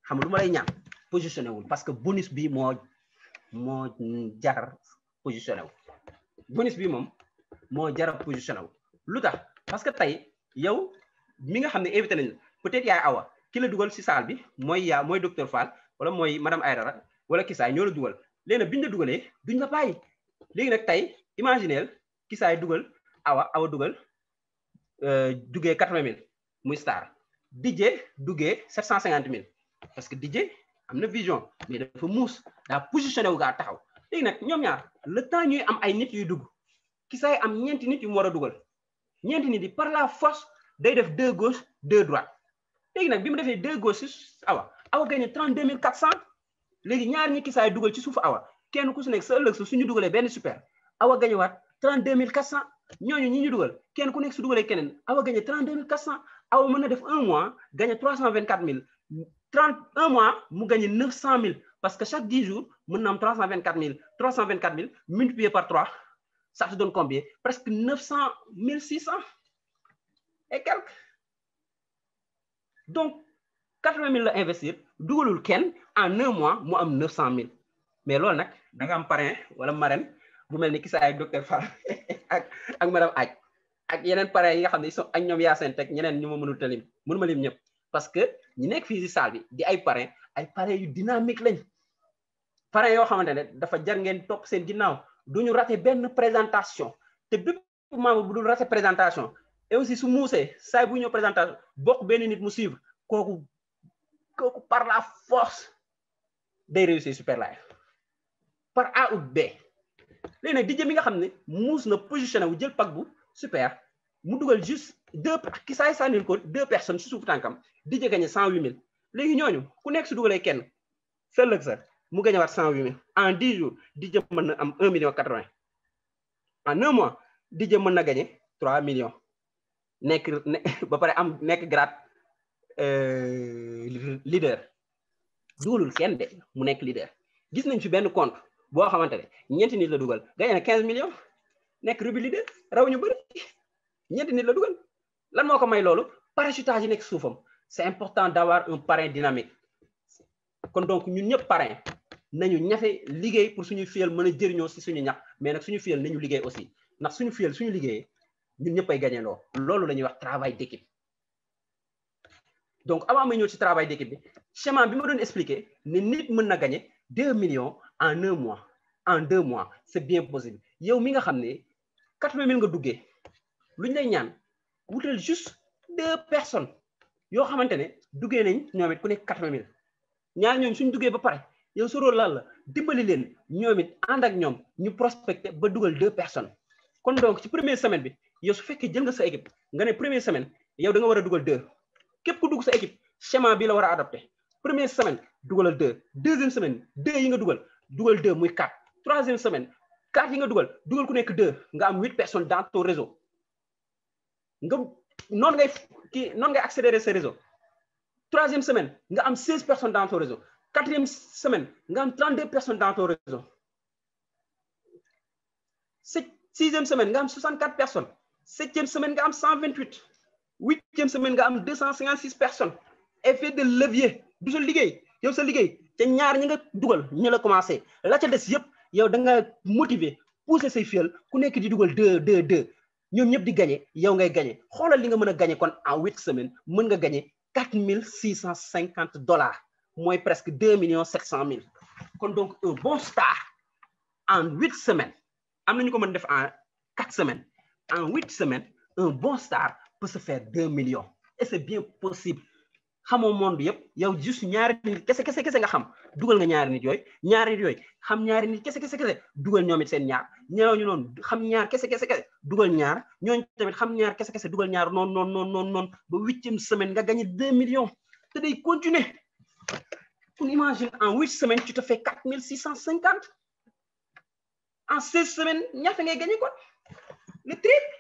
xam nga lu ma lay ñaan positionné wul parce que bonus bi moo jar positionné wu bonus bi moom moo jar positionné wu lu tax parce que tey yow mi nga xam ne invité nañ peut-être yaay Awa ki la dugal si salle bi mooy docteur Fall wala mooy madame Aydara wala Kisaay ñoo la dugal léegi nag biñ la dugalee duñ la bàyyi léegi nag tey imagineel Kisaay dugal Awa dugal duggee 80 000 muy star DJ duggee 750 000 parce que DJ am na vision mais dafa muus daa positionné wu gaa taxaw léegi nag ñoom ñaar le temps ñuy am ay nit yuy dugg Kisaay am ñeenti nit yu mu war a dugal ñeenti nit yi par la force day def 2 gauche 2 droite léegi nag bi mu defee 2 gauche Awa gagné 32 400 léegi ñaar ñi Kisaay dugal ci suufu Awa kenn ku si nekk sa ëllëg sa suñu dugalee benn super Awa gagné waat 32 400 ñooñu ñi ñu dugal kenn ku nekk su dugalee keneen Awa gagné 32 400 Awa mën na def 1 mois gagné 324 000 1 mois mu gagné 900 000 parce que chaque 10 jours mën na am 324 000 multiplié par 3 ça te donne combien? Presque 900 1600 et quelques. Donc 80 000 la investir dugalul kenn en 1 mois mu am 900 000 mais loolu nag da nga am parrain wala marraine bu mel ni ki saa ak docteur Fall ak madame Aj ak yeneen parrain yi nga xam ne ak ñoom Yacine Teg ñeneen ñu ma mënul talim mënuma lim ñëpp parce que ñi nekk fii si salle bi di ay parrain yu dynamique lañ parrain yoo xamante ne dafa jar ngeen topp seen ginnaaw duñu raté benn présentation te bépp membre bu dul raté présentation et aussi su muusee saay bu ñëw présentation bokk benn nit mu suivre kooku par la force day réussir Super Live par A ou B léegi nag DJ mi nga xam ne muus na positionné wu jël pack bu super mu dugal juste ki saay sànnil ko 2 personnes si suufu tànkam DJ gagné 108 000 léegi ñooñu ku nekk su dugalee kenn sëllëg sa mu gagné waat 108 000 en 10 jours DJ mën na am 1 million 80 en 1 mois DJ mën na gagné 3 millions nekk ba pare am nekk grade leader dugalul kenn de mu nekk leader gis nañ fi benn compte boo xamante ne ñeenti nit la dugal gagné na 15 millions nekk ruby leader raw ñu bëri ñeenti nit la dugal lan moo ko may loolu parachutage yi nekk suufam c'est important d'avoir un parrain dynamique kon donc ñun ñëpp parrain nañu ñafe liggéey pour suñu fiyel mën a jëriñoo si suñu ñax mais nag suñu fiyel nañu liggéey aussi ndax suñu fiyel suñu liggéeyee ñun ñëpp ay gagné loo loolu la ñuy wax travail d'équipe. Donc avant ma ñëw ci travail d'équipe bi schéma bi ma doon expliquer ne nit mën na gagner 2 millions en 1 mois en 2 mois c'est bien possible yow mi nga xam ne 80 000 nga duggee lu ñu lay ñaan wutal juste 2 personnes yoo xamante ne duggee nañ ñoom it ku nekk 80 000 ñaar ñooñu suñ duggee ba pare yow sa rôle lan la dimbali leen ñoom it ànd ak ñoom ñu prospecter ba dugal 2 personnes kon donc ci première semaine bi yow su fekkee jël nga sa équipe nga ne première semaine yow da nga war a dugal 2 képp ku dugg sa équipe schéma bi la war a adopté première semaine dugalal 2 deuxième semaine 2 yi nga dugal 2 muy 4 troisième semaine 4 yi nga dugal ku nekk 2 nga am 8 personnes dans ton réseau nga noonu ngay accélérer ce réseau troisième semaine nga am 16 personnes dans ton réseau quatrième semaine nga am 32 personnes dans ton réseau sixième semaine nga am 64 personnes septième semaine nga am 128 huitième semaine nga am 256 personnes effet de levier du sa liggéey yow sa liggéey te ñaar ñi nga dugal ñu la commencé la ca des yëpp yow da nga motiver pousser say fiyel ku nekk di dugal 2 ñoom ñëpp di gagné yow ngay gagné xoolal li nga mën a gagné kon en 8 semaines mën nga gagné $4,650 mooy presque 2,7 millions kon donc un bon start en 8 semaines am nañu ko mën def en 4 semaines en 8 semaines un bon start peut se faire 2 millions et c'est bien possible xamoo monde yëpp yow juste ñaari nit kese nga xam dugal nga ñaari nit yooyu xam ñaari nit kese dugal ñoom it seen ñaar ñooñu noonu xam ñaar kese dugal ñaar ñooñu tamit xam ñaar kese dugal ñaar noonu ba 8e semaine nga gagné 2 millions te day continuer. On imagine en 8 semaines tu te fais 4,650 en 16 semaines ñaata ngay gagné quoi le triple.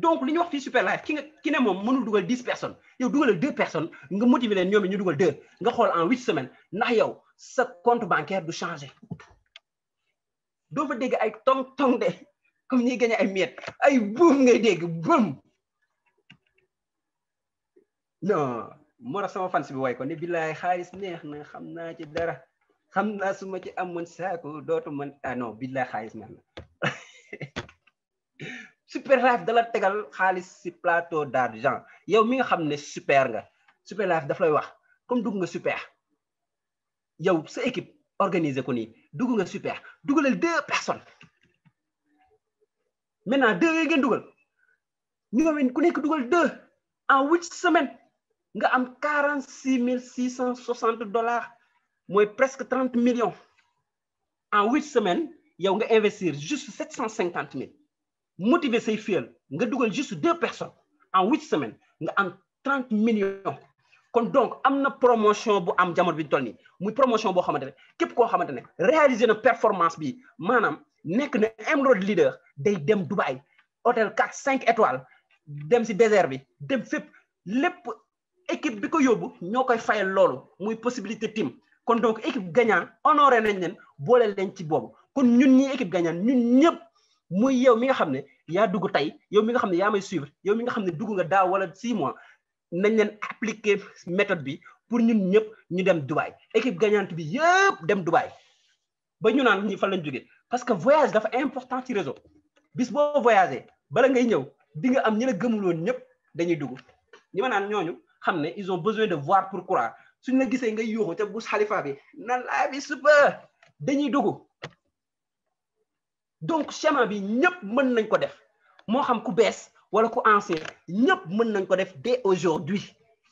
Donc li ñu wax fii Super Live ki ne moom mënul dugal 10 personnes yow dugalal 2 personnes nga motiver leen ñoom it ñu dugal 2 nga xool en 8 semaines ndax yow sa compte bancaire du changer doo fa dégg ay tong de comme ñuy gagné ay miettes ay buum ngay dégg buum non moo tax sama fans bi way ko ne billaay xaalis neex na xam naa ci dara xam naa su ma ci amoon saako dootu man non billaay xaalis neex na Super Live dala tegal xaalis ci plateau d'argent yow mi nga xam ne super nga Super Live daf lay wax comme dugg nga super yow sa équipe organisé ko nii dugg nga super dugalal 2 personnes maintenant 2 yooyu ngeen dugal ñoom ku nekk dugal 2 en 8 semaines nga am $46,660 mooy presque 30 millions en 8 semaines yow nga investir juste 750 000 motiver say fiyel nga dugal juste 2 personnes en 8 semaines nga am 30 millions kon donc am na promotion bu am jamono bi toll nii muy promotion boo xamante ne képp koo xamante ne réaliser na performance bi maanaam nekk na Emerald leader day dem Dubaï hôtel 4-5 étoiles dem si désert bi dem fépp lépp équipe bi ko yóbbu ñoo koy fayal loolu muy possibilité team kon donc équipe gagnant honoré nañ leen boole leen ci boobu kon ñun ñi équipe gagnant ñun ñëpp muy yow mi nga xam ne yaa dugg tey yow mi nga xam ne yaa may suivre yow mi nga xam ne dugg nga daaw wala 6 mois nañ leen appliquer méthode bi pour ñun ñëpp ñu dem Dubaï équipe gagnante bi yëpp dem Dubaï ba ñu naan ñi fan lañ jógee parce que voyage dafa important ci réseau bis boo voyagé bala ngay ñëw di nga am ñi la gëmuloon ñëpp dañuy dugg ñi ma naan ñooñu xam ne ils ont besoin de voir pour croire suñ la gisee ngay yuuxu te Burj Khalifa bi nan laa bi super dañuy dugg donc schéma bi ñëpp mën nañ ko def moo xam ku bees wala ku ancien ñëpp mën nañ ko def dès aujourd'hui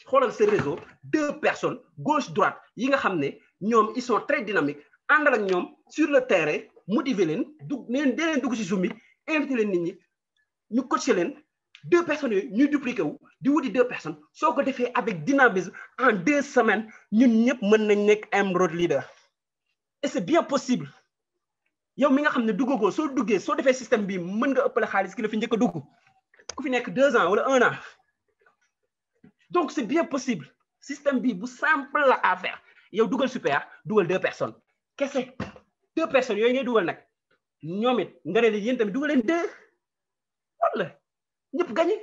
xoolal ce réseau 2 personnes gauche droite yi nga xam ne ñoom ils sont très dynamiques àndal ak ñoom sur le terrain motiver leen dugg neen dee leen dugg ci Zoom bi invité leen nit ñi ñu coacher leen 2 personnes yooyu ñuy dupliquer wu di wuti 2 personnes soo ko defee avec dynamisme en 2 semaines ñun ñëpp mën nañ nekk Emerald Leader et c'est bien possible yow mi nga xam ne duggagoo soo duggee soo defee système bi mën nga ëppale xaalis ki la fi njëkk a dugg ku fi nekk 2 ans wala 1 an donc c'est bien possible système bi bu simple la à faire yow dugal super dugal 2 personnes kese 2 personnes yooyu ngay dugal nag ñoom it nga ne leen yéen tamit dugal leen 2 wala ñëpp gagné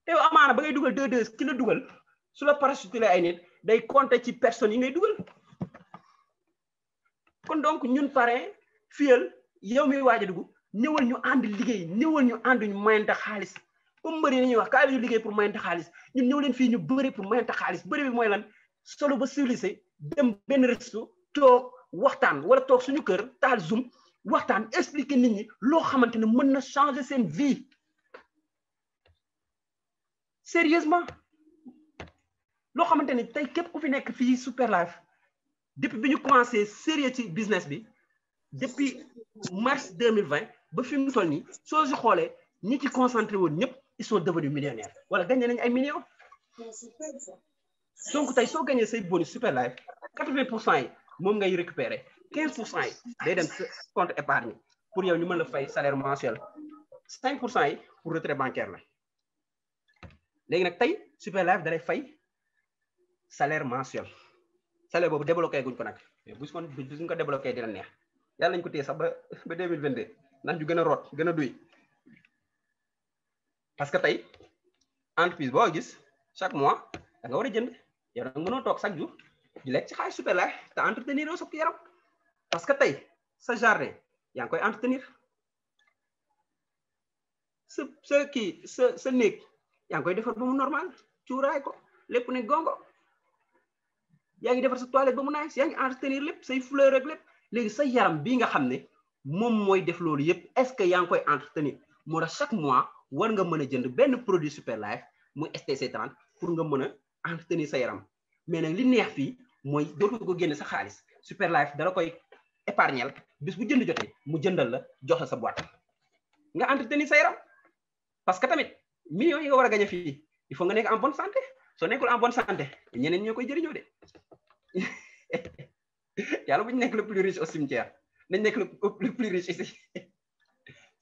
te yow amaana ba ngay dugal 2-2 ki la dugal su la parachuté ay nit day compter ci personnes yi ngay dugal kon donc ñun pare fiyal yow mi waaj a dugg ñëwal ñu ànd liggéey ñëwal ñu ànd ñu mayante xaalis comme mbëri nañuy wax kaay ñu liggéey pour mayante xaalis ñun ñëw leen fii ñu bëri pour mayante xaalis bëri bi mooy lan solo ba civilisé dem benn resto toog waxtaan wala toog suñu kër taal Zoom waxtaan expliquer nit ñi loo xamante ne mën na changer seen vie sérieusement loo xamante ne tey képp ku fi nekk fii Super Life depuis bi ñu commencé sérieux ci business bi depuis mars 2020 ba fi mu toll nii soo si xoolee ñi ci concentré woon ñëpp ils sont devenus millionnaires wala gagné nañu ay millions donc tey soo gagné say bonus Super Life 80% yi moom ngay récupérer 15% yi day dem sa compte épargne pour yow ñu mën la fay salaire mensuel 5% yi pour retrait bancaire la léegi nag tey Super Life dalay fay salaire mensuel salaire boobu débloqué guñ ko nag mais bu ñu ko débloqué dina neex yàlla nañ ko téye sax ba 2022 ndax ñu gën a root gën a duy parce que tey entreprise boo gis chaque mois da nga war a jënd yow nag mënoo toog chaque jour di lekk ci xaalis Super Life te entretenir oo sa yaram parce que tey sa jardin yaa ngi koy entretenir sa néeg yaa ngi koy defar ba mu normal cuuraay ko lépp ne gongo yaa ngi defar sa toilette ba mu nice yaa ngi entretenir lépp say fleur ak lépp léegi sa yaram bii nga xam ne moom mooy def loolu yëpp est-ce que yaa ngi koy entretenir moo tax chaque mois war nga mën a jënd benn produit Super Life muy STC30 pour nga mën a entretenir sa yaram mais nag li neex fii mooy dootu ko génne sa xaalis Super Life dala koy épargnel bis bu jënd jotee mu jëndal la jox la sa boîte nga entretenir sa yaram parce que tamit millions yi nga war a gagné fii il faut nga nekk en bonne santé soo nekkul en bonne santé ñeneen ñoo koy jëriñoo de yàlla bu ñu nekk le plus riche au cimetière nañ nekk le plus riche ici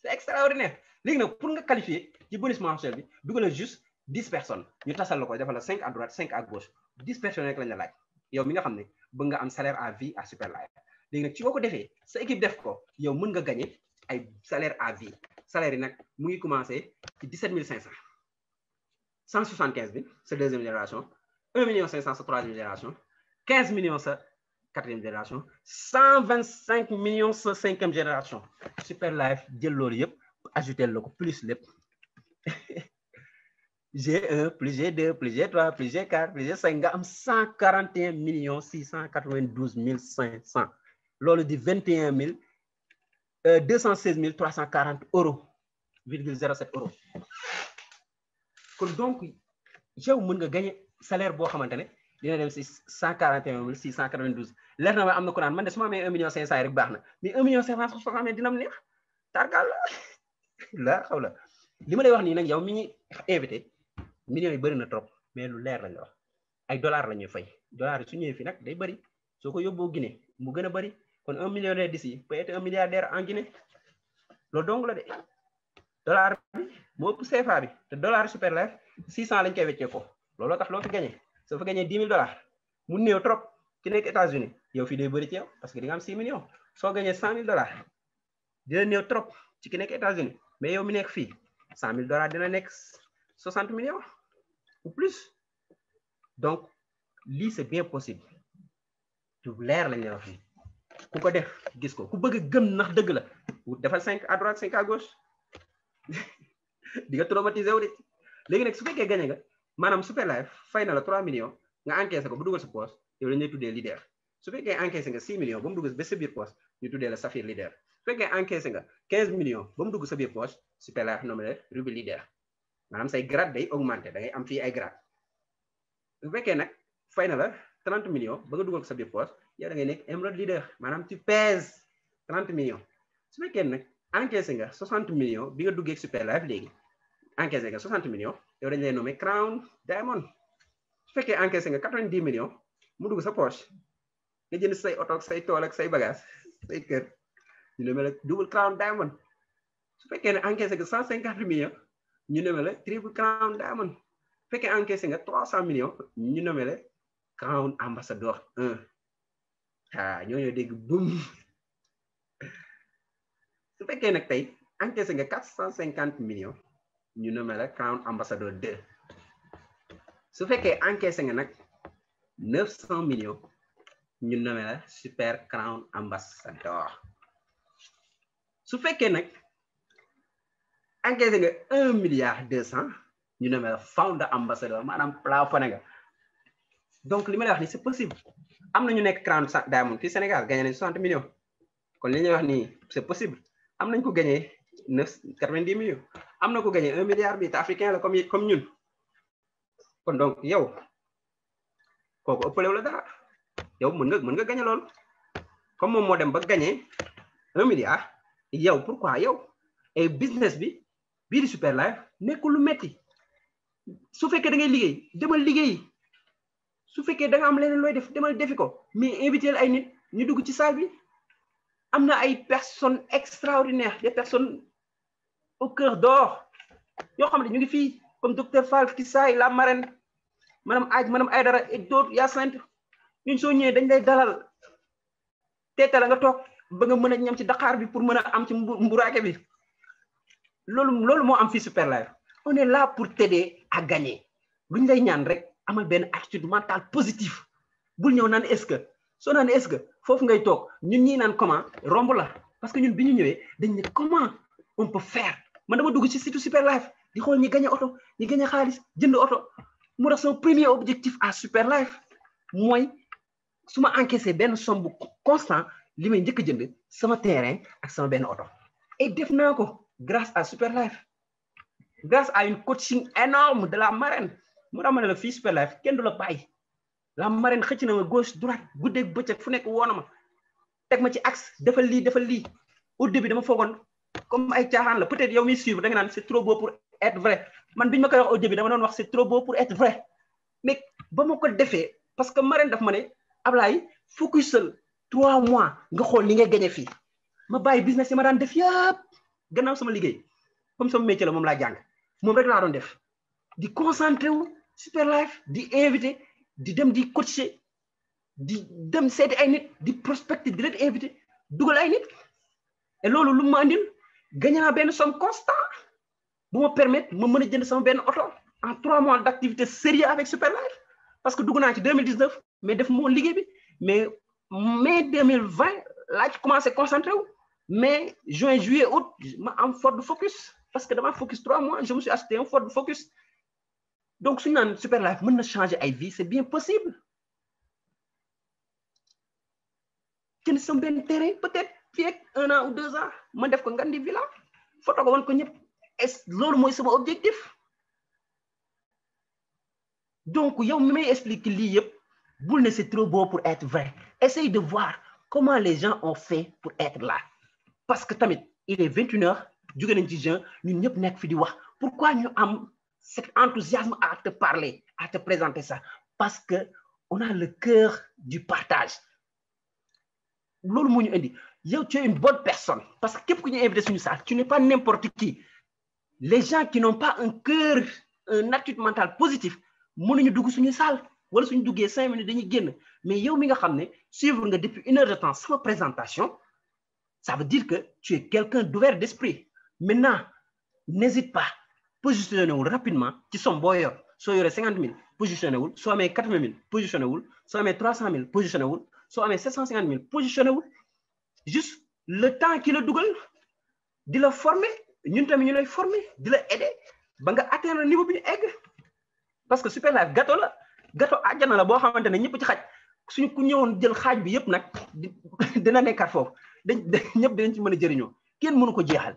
c'est extraordinaire léegi nag pour nga qualifier ci bonus mensuel bi dugalal juste 10 personnes ñu tasal la ko defal la 5 à droite 5 à gauche 10 personnes rek lañ la laaj yow mi nga xam ne bëgg nga am salaire à vie à Super Life léegi nag ci boo ko defee sa équipe def ko yow mën nga gagner ay salaire à vie salaire yi nag mu ngi commencé ci 17 500 175 000 sa deuxième génération 1 500 000 sa troisième génération 15 millions sa quatrième génération 125 millions sa cinquième génération Super Life jël loolu yëpp ajouté la ko plus lépp G1 plus G2 plus G3 plus G4 plus G5 nga am 141 millions 692 500 loolu di 216 340 euros ,07 euros kon donc yow mën nga gagner salaire boo xamante ne dina dem si 141 692 leer na ma am na ko naan man de su ma amee 1 500 000 rek baax na mais 1 500 000 soo amee dina am neex tarkal la xaw la li ma lay wax nii nag yow mi ñu invité millions yi bëri na trop mais lu leer lañ la wax ay dollars la ñuy fay dollars yi su ñëwee fii nag day bëri soo ko yóbboo Guinée mu gën a bëri kon 1 millionnaire d'ici peut être 1 milliardaire en Guinée loolu dong la de dollar bi moo ëpp CFA bi te dollar Super Life 600 lañ koy weccee ko looloo tax loo fi gagné soo fi gagné 10 000 $, mu néew trop ci nekk États-Unis yow fii day bëri ci yow parce que di nga am 6 millions soo gagné 100 000 $, dina néew trop ci ki nekk États-Unis mais yow mi nekk fii 100 000 $, dina nekk 60 millions ou plus. Donc lii c'est bien possible lu leer lañ lay wax fii ku ko def gis ko ku bëgg gëm ndax dëgg la defal 5 à droite 5 à gauche di nga traumatisé wu de léegi nag su fekkee gagné nga maanaam Super Life fay na la 3 millions nga encaissé ko bu dugal sa poche yow dañuy tuddee leader. Su fekkee encaissé nga 6 millions ba mu dugg ba sa biir poche ñu tuddee la Saphir leader. Su fekkee encaissé nga 15 millions ba mu dugg sa biir poche Super Life nommé la Ruby leader. Maanaam say grade day augmenté da ngay am fii ay grade. Su fekkee nag fay na la 30 millions ba nga dugal ko sa biir poche yow da ngay nekk Emerald leader maanaam tu pèses 30 millions. Su fekkee nag encaissé nga 60 millions bi nga duggee Super Life léegi encaissé nga 60 millions yow dañ lay nommé Crown Diamond. Su fekkee encaissé nga 90 millions mu dugg sa poche nga jënd say oto ak say tool ak say bagage say kër ñu nommé la Double Crown Diamond. Su fekkee ne encaissé nga 150 millions ñu nommé la Triple Crown Diamond. Su fekkee encaissé nga 300 millions ñu nommé la Crown Ambassador 1. ah ñooñu dégg bum. Su fekkee nag tey encaissé nga 450 millions ñu nommé la Crown Ambassador 2. Su fekkee encaissé nga nag 900 millions ñu nommé la Super Crown Ambassador. Su fekkee nag encaissé nga 1 milliard 200 ñu nommé la Founder Ambassador maanaam plafonné nga. Donc li ma lay wax ni c'est possible am na ñu nekk Crown Diamond fii Sénégal gagné nañ 60 millions kon li ñuy wax nii c'est possible am nañ ko gagné 90 millions am na ko gagné 1 milliard bi te africain la comme ñun. Kon donc yow kooku ëppalewu la dara yow mën nga gagné loolu comme moom moo dem ba gagné 1 milliard yow pourquoi yow et business bi bii di Super Life nekkul lu metti su fekkee da ngay liggéey demal liggéey su fekkee da nga am leneen looy def demal defi ko mais inviter ay nit ñu dugg ci salle bi am na ay personnes extraordinaires des personnes au cœur d'or yoo xam ne ñu ngi fii comme docteur Fall Kissaay la marraine madame Aïdara et d'autres Yacinthe ñun soo ñëwee dañ lay dalal teetala nga toog ba nga mën a ñam ci Dakar bi pour mën a am ci mburaake bi loolu moo am fii Super Life. On est là pour t'aider à gagner luñ lay ñaan rek amal benn attitude mentale positive bul ñëw naan est-ce que soo naan est-ce que foofu ngay toog ñun ñii naan comment romb la parce que ñun bi ñu ñëwee dañ ne comment on peut faire man dama dugg ci site Super Life di xool ñi gagné oto ñi gagné xaalis jënd oto mu tax sama premier objectif à Super Life mooy su ma encaissé benn somme bu constant li may njëkk a jënd sama terrain ak sama benn oto et def naa ko grâce à Super Life grâce à une coaching énorme de la marraine mu tax ma ne la fii Super Life kenn du la bàyyi la marraine xëcc na ma gauche droite guddeeg bëccëg fu nekk woona ma teg ma ci axe defal lii au début dama foogoon comme ay caaxaan la peut-être yow miy suivre da nga naan c'est trop beau pour être vrai man biñu ma koy wax au début dama doon wax c'est trop beau pour être vrai mais ba ma ko defee parce que marraine daf ma ne Ablaye focusal 3 mois nga xool li ngay gagné fii ma bàyyi business yi ma daan def yëpp gannaaw sama liggéey comme sama métier la moom laa jàng moom rek laa doon def di concentré wu Super Life di invité di dem di coacher di dem seeti ay nit di prospecter di leen invité dugal ay nit et loolu lu ma andil gagné naa benn somme constant bu ma permettre ma mën a jënd sama benn oto en 3 mois d'activité sérieux avec Super Life parce que dugg naa ci 2019 mais def moo liggéey bi mais mai 2020 laa ci commencé concentré wu mai juin juillet août ma am Ford Focus parce que dama focus 3 mois je me suis acheté un Ford Focus donc suñu naan Super Life mën na changer ay vie c'est bien possible jënd sama benn terrain peut-être fii ak 1 an ou 2 ans ma def ko ngandi villa photo ko woon ko ñëpp est loolu mooy sama objectif donc yow mi may expliquer lii yëpp bul ne c'est trop beau pour être vrai essaye de voir comment les gens ont fait pour être là parce que tamit il est 21h jóge nañ ci juin ñun ñëpp nekk fi di wax pourquoi ñu am cet enthousiasme à te parler à te présenter ça parce que on a le cœur du partage loolu moo ñu indi yow tu es une bonne personne parce que képp ku ñu invité suñu salle tu n'es pas n'importe qui les gens qui n'ont pas un cœur une attitude mentale positive mënuñu dugg suñu salle wala suñu duggee 5 minutes dañuy génn mais yow mi nga xam ne suivre nga depuis 1 heure de temps sama présentation ça veut dire que tu es quelqu'un d'ouvert d'esprit maintenant n'hésite pas positionné wul rapidement ci somme boo yor soo yoree 50 000 positionné wul soo amee 80 000 positionné wul soo amee 300 000 positionné wul soo amee 750 000 positionné wul juste le temps ki la dugal di la former ñun tamit ñu lay former di la aider ba nga atteindre niveau bi ñu egg parce que Super Life gâteau la gâteau àjjana la boo xamante ne ñëpp ci xaj suñu ku ñëwoon jël xaaj bi yëpp nag dina nekkaat foofu ñëpp dinañ ci mën a jëriñoo kenn mënu ko jeexal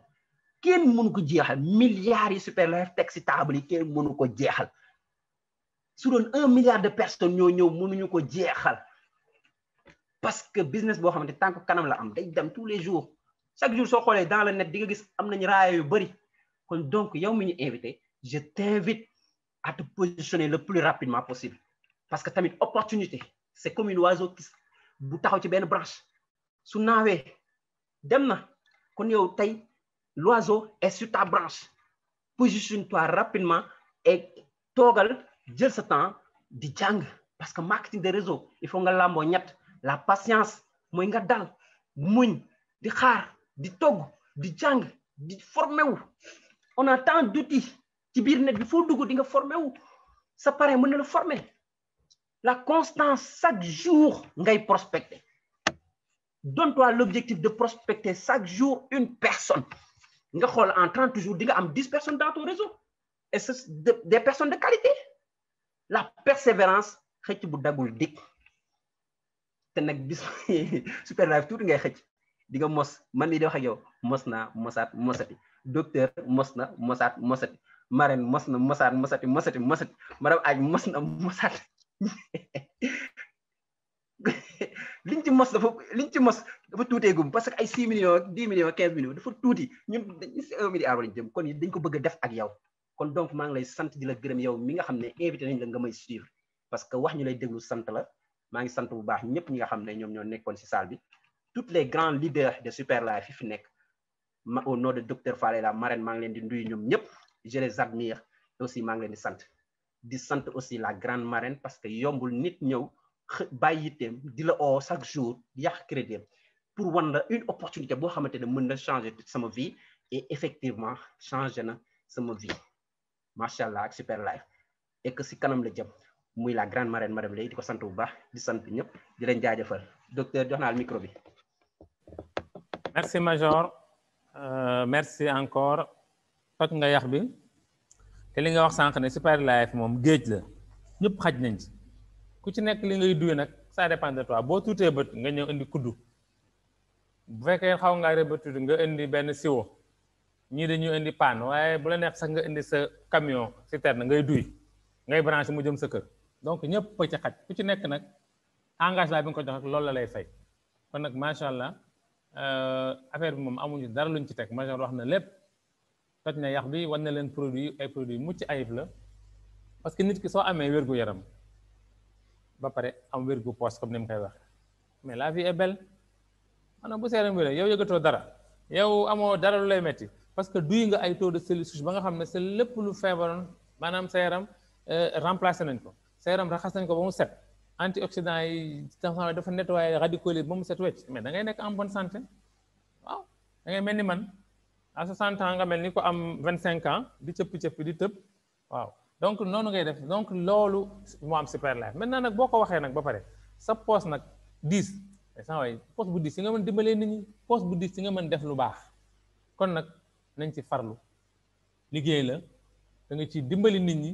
kenn mënu ko jeexal milliards yi Super Life teg si table yi kenn mënu ko jeexal su doon 1 milliard de personnes ñoo ñëw mënuñu ko jeexal parce que business boo xamante tant que kanam la am day dem tous les jours chaque jour soo xoolee dans le net di nga gis am nañu raaya yu bëri kon donc yow mi ñu invité je t'invite à te positionner le plus rapidement possible parce que tamit opportunité c'est comme un oiseau qui bu taxaw ci benn branche su naawee dem na kon yow tey l'oiseau est sur ta branche positionne-toi rapidement et toogal jël sa temps di jàng parce que marketing de réseau il faut nga làmboo ñett la patience mooy nga dal muñ di xaar di togg di jàng di formé wu on a tant d'outils ci biir net bi foo dugg di nga formé wu sa parrain mën na la former la constance chaque jour ngay prospecter donne-toi l'objectif de prospecter chaque jour une personne nga xool en 30 jours di nga am 10 personnes dans ton réseau et c'est des personnes de qualité la persévérance xëcc bu dagul dik te nag bis Super Life tuuti ngay xëcc di nga mos man mii di wax ak yow mos naa mosaat mosati docteur mos na mosaat mosati marraine mos na mosaat mosati madame aj mos na mosaat liñ ci mos dafa tuuteegum parce que ay 6 millions 10 millions 15 millions dafa tuuti ñun si 1 milliard lañ jëm kon dañ ko bëgg a def ak yow kon donc maa ngi lay sant di la gërëm yow mi nga xam ne invité nañ la nga may suivre parce que wax ñu lay déglu sant la maa ngi sant bu baax ñëpp ñi nga xam ne ñoom ñoo nekkoon si salle bi tous les grands leaders de Super Life yi fi nekk au nom de docteur Fall et la marraine maa ngi leen di nuyu ñoom ñëpp je les admire aussi maa ngi leen di sant aussi la grande marraine parce que yombul nit ñëw bàyyi yitteem di la oo chaque jour yàq crédit pour wan la une opportunité boo xamante ne mën na changer sama vie et effectivement changer na sama vie macha allah ak Super Life et que si kanam la jëm muy la grande marraine madame Lay di ko sant bu baax di sant ñëpp di leen jaajëfal docteur jox naa la micro bi. merci Major merci encore toj nga yax bi te li nga wax sànq ne Super Life moom géej la ñëpp xaj nañ ci ku ci nekk li ngay duy nag ça dépend de toi boo tuutee bët nga ñëw indi kuddu bu fekkee xaw ngaa rëbët nga indi benn siwo ñii dañuy indi paan waaye bu la neex sax nga indi sa camion citerne ngay duy ngay branché mu jëm sa kër donc ñëpp ci xaj ku ci nekk nag engagement bi nga ko jox loolu la lay fay kon nag macha allah affaire bi moom amuñu dara luñ ci teg major wax na lépp toj na yax bi wan na leen produit ay produit mucc ayib la parce que nit ki soo amee wérgu yaram ba pare am wérgu poos comme ni mu koy wax mais la vie est belle maanaam bu seeram wéree yow yëgatoo dara yow amoo dara lu lay metti parce que duy nga ay taux de cellules souches ba nga xam ne c'est lépp lu feebaroon maanaam sa yaram remplacé nañ ko sa yaram raxas nañ ko ba mu set antioxydants yi dafa nettoyé radicaux libres ba mu set wecc mais da ngay nekk en bonne santé waaw da ngay mel ni man à 60 ans nga mel ni ko am 25 ans di cëpp-cëpp di tëb waaw donc noonu ngay def donc loolu moo am Super Life maintenant nag boo ko waxee nag ba pare sa poos nag 10 sa waay poos bu 10 si nga mën dimbalee nit ñi poos bu 10 si nga mën def lu baax kon nag nañ ci farlu liggéey la da nga ci dimbali nit ñi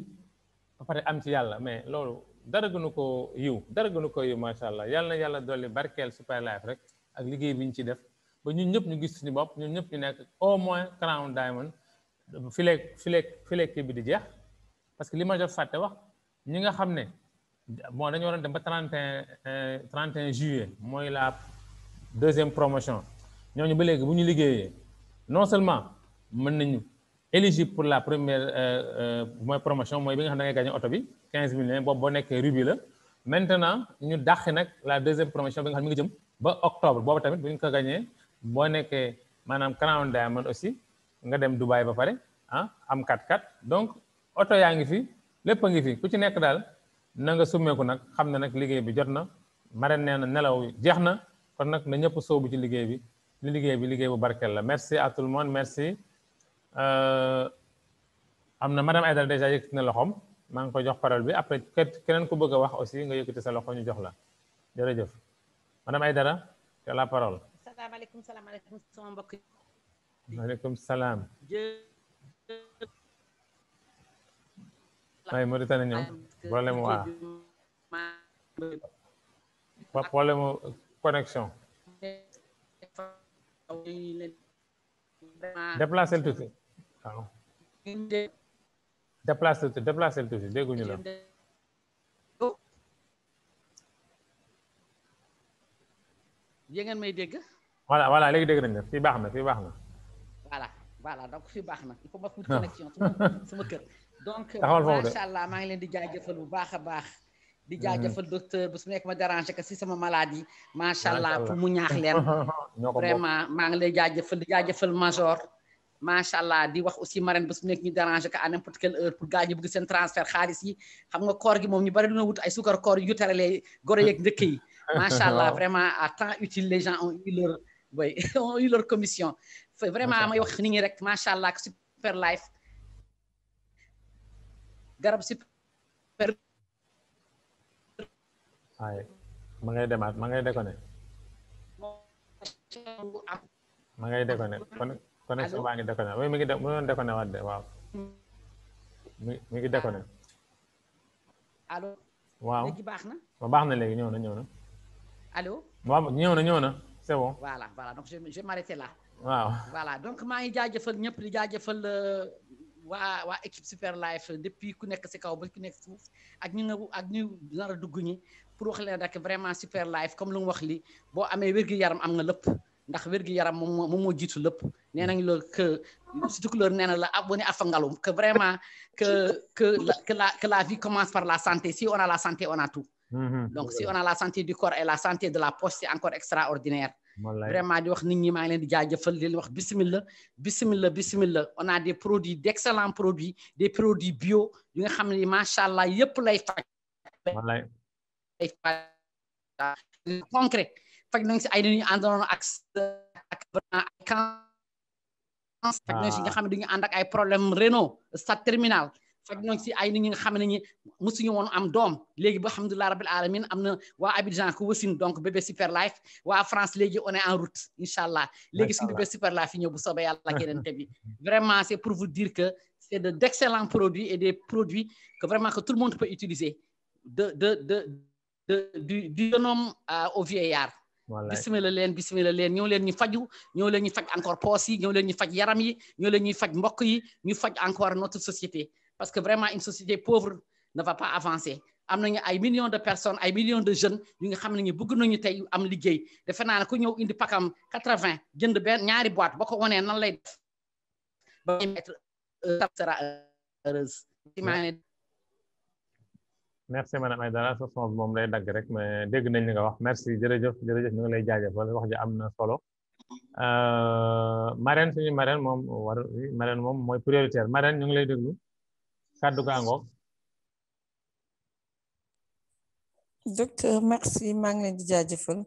ba pare am ci yàlla mais loolu dara gënu ko yiw dara gënu ko yiw macha allah yàlla na yàlla dolli barkeel Super Life rek ak liggéey bi ñu ci def ba ñun ñëpp ñu gis suñu bopp ñun ñëpp ñu nekk au moins Crown Diamond fileeg kii bi di jeex parce que li ma jot fàtte wax ñi nga xam ne bon dañu waroon dem ba 31 juillet mooy la deuxième promotion ñooñu ba léegi bu ñu liggéeyee non seulement mën nañu éligible pour la première mooy promotion mooy bi nga xam ne da ngay gagné oto bi 15 millions boobu boo nekkee rubis la maintenant ñu dàqi nag la deuxième promotion bi nga xam ne mi ngi jëm ba octobre boobu tamit bu ñu ko gagné boo nekkee maanaam Crown Diamond aussi nga dem Dubaï ba pare ah am 4x4 donc oto yaa ngi fi lépp a ngi fi ku ci nekk daal na nga summeeku nag xam ne nag liggéey bi jot na Marème nee na nelaw jeex na kon nag na ñëpp soobu ci liggéey bi liggéey bu barkeel la merci à tout le monde merci am na madame Aïdara déjà yëkkati na loxoom maa ngi koy jox parole bi après keneen ku bëgg a wax aussi nga yëkkati sa loxo ñu jox la jërëjëf madame Aïdara tu as la parole. salaamaaleykum sama mbokk yi. maaleykum salaam. ay Mauritanie ñoom problème problème connexion. déplacé le tuuti waaw. déplacé le tuuti dégguñu la. yéen ngeen may dégg. voilà léegi dégg nañ la fii baax na. voilà donc fii baax na il faut ma fuuti connexion sama kër. donc macha allah maa ngi leen di jaajëfal bu baax a baax. di jaajëfal docteur bu su nekk ma déranger que si sama maladie. macha allah pour mu ñaax leen. vraiment maa ngi lay jaajëfal di jaajëfal major. macha allah di wax aussi Marème ba su nekk ñu déranger que à n'importe quelle heure pour gars ñi bëgg seen transfert xaalis yi xam nga koor gi moom ñu bari dina wut ay sukar koor yu teralee goro yeeg ndëkk yi. macha allah vraiment à temps utile les gens ont eu leur commission. vraiment may wax nit ñi rek macha allah super life garab super. waaye ma ngay demaat ma ngay déconné. ma ngay déconné connexion baa ngi déconné oui mi ngi doon déconné waat de waaw. mi ngi déconné. allo. waaw léegi baax na. baax na léegi ñëw na. allo. waaw ñëw na c'est bon. voilà donc je vais m'arrêter là. waaw voilà donc maa ngi jaajëfal ñëpp di jaajëfal waa équipe super life depuis ku nekk si kaw ba ku nekk si suuf ak ñu nar a dugg ñi pour wax leen rek vraiment super life comme lu mu wax li boo amee wér-gu-yaram am nga lépp ndax wér-gu-yaram moom moo jiitu lépp nee nañ la que surtout couleur nee na la abonné afa ngalum que vraiment que la vie commence par la santé. Si on a la santé on a tout. Donc si on a la santé du corps et la santé de la poche c'est encore extraordinaire. Vraiment di wax nit ñi maa ngi leen di jaajëfal di leen wax bismillah on a des produits d'excellents produits des produits bio yu nga xam ne macha allah yëpp lay faj. concret faj nañ si ay nit ñu àndoon ak faj nañ si nga xam ne dañu ànd ak ay problème rénal stade terminal faj nañ si ay nit ñi nga xam ne ñi musuñu woon am doom léegi ba alhamdulilah rabbil alamin am na waa Abidjan ku wasin donc bébé super life waa France léegi on est en route incha allah léegi suñu bébé super life yi ñëw bu soobee yàlla ak yeneen te bi vraiment c'est pour vous dire que c'est d'excellents produits et des produits que vraiment que tout le monde peut utiliser du jeune homme au vieillard. bismillah leen ñëw leen ñu faju ñëw leen ñu faj encore poos yi ñëw leen ñu faj yaram yi ñëw leen ñuy faj mbokk yi ñu faj encore notre société parce que vraiment une société pauvre ne va pas avancer am nañu ay millions de personnes ay millions de jeunes yu nga xam ne ñu bëgg nañu tey am liggéey defe naa ne ku ñëw indi pakam 80 jënd benn ñaari boîte ba ko wanee nan lay def ba mettre sera heureuse. merci madame Aïdara sa son moom lay dagg rek mais dégg nañ li nga wax merci jërëjëf ñu ngi lay jaajëfal wax ji am na solo Marème suñu Marème moom mooy prioritaire Marème ñu ngi lay déglu kàddu gaa ngoog. docteur merci maa ngi leen di jaajëfal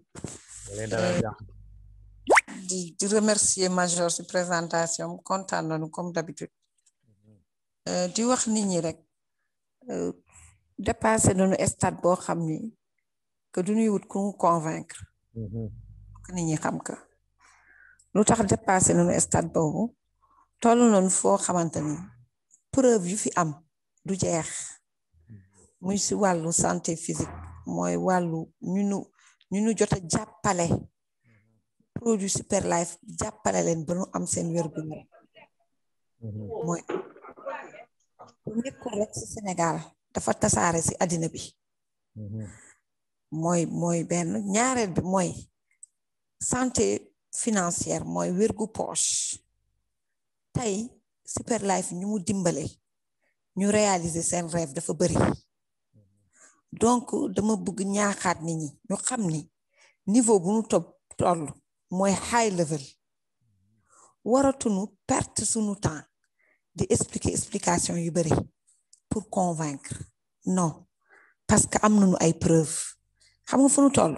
di remercier major ci présentation kontaan nañu comme d'habitude di wax nit ñi rek dépassé nañu stade boo xam ni que du ñuy wut ku ñu convaincre que nit ñi xam que lu tax dépassé nañu stade boobu toll nañu foo xamante ni preuve yu fi am du jeex muy si wàllu santé physique mooy wàllu ñu jot a jàppale produit super life jàppale leen ba nu am seen wér-gu-yaram mooy bu nekkul rek si Sénégal dafa tasaare si àddina bi mooy benn ñaareel bi mooy santé financière mooy wérgu poche tey super life ñu mu dimbale ñu réaliser seen rêve dafa bëri donc dama bëgg ñaaxaat nit ñi ñu xam ni niveau bu ñu toll mooy high level waratunu perte sunu temps di explication yu bëri pour convaincre non parce que am nañu ay preuve xam nga fu nu toll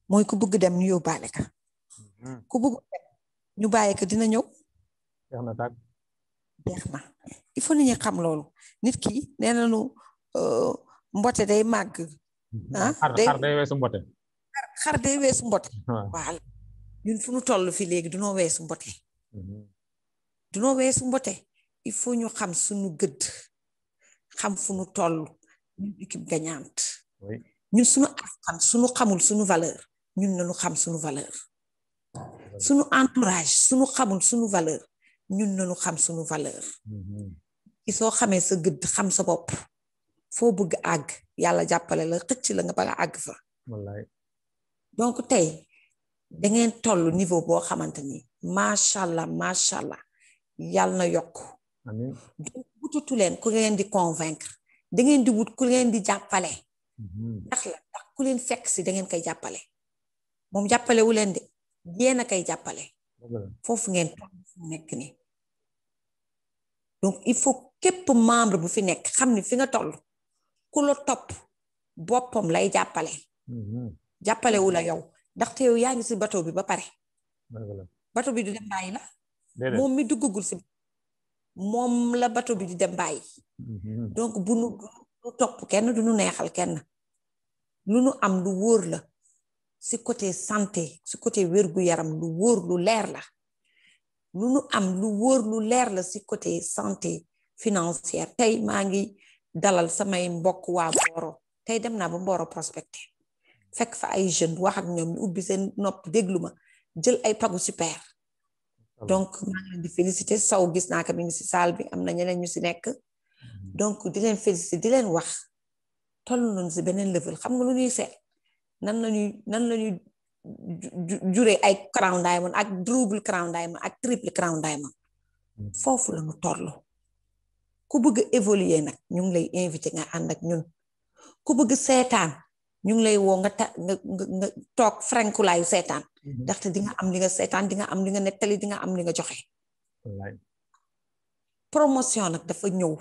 mooy ku bëgg dem ñu yóbbaale ka ku bëgg dem ñu bàyyi ko dina ñëw jeex na il faut nit ñi xam loolu nit ki nee nañu mbote day màgg xar day weesu mbote xar day weesu mbote waaw ñun fu nu toll fi léegi dunoo weesu mbote dunoo weesu mbote il faut ñu xam suñu gëdd xam fu nu toll ñun équipe gagnante ñun suñu askan suñu xamul suñu valeur ñun nañu xam suñu valeur suñu entourage suñu xamul suñu valeur ñun nañu xam suñu valeur ki soo xamee sa gëdd xam sa bopp foo bëgg àgg yàlla jàppale la xëcc la nga ba nga àgg fa donc tey da ngeen toll niveau boo xamante ni macha allah yàlla na yokk donc wutatu leen ku leen di convaincre da ngeen di wut ku leen di jàppale ndax ku leen fekk si da ngeen koy jàppale moom jàppale wu leen de yéen a koy jàppale foofu ngeen toll fu nekk ni donc il faut képp membre bu fi nekk xam ni fi nga toll ku la topp boppam lay jàppale jàppale wu la yow ndaxte yow yaa ngi si bateau bi ba pare bateau bi du dem bàyyi la moom mi duggagul si moom la bateau bi di dem bàyyi donc bu nu topp kenn du nu neexal kenn lu nu am lu wóor la si côté santé si côté wér-gu-yaram lu wóor lu leer la lu nu am lu wóor lu leer la si côté santé financière tey maa ngi dalal samay mbokk waa Mboro tey dem naa ba Mboro prospecté fekk fa ay jeunes wax ak ñoom ñu ubbi seen nopp déglu ma jël ay pagu super donc maa ngi leen di féliciter saw gis naa ko mi ngi si salle bi am na ñeneen ñu si nekk donc di leen féliciter di leen wax toll nañu si beneen level xam nga lu ñuy seet nan lañuy juree ay crown diamond ak double crown diamond ak triple crown diamond foofu la ñu toll ku bëgg évoluer nag ñu ngi lay invité nga ànd ak ñun ku bëgg seetaan ñu ngi lay woo nga toog frankulaayu seetaan ndaxte di nga am li nga seetaan di nga am li nga nettali di nga am li nga joxe promotion nag dafa ñëw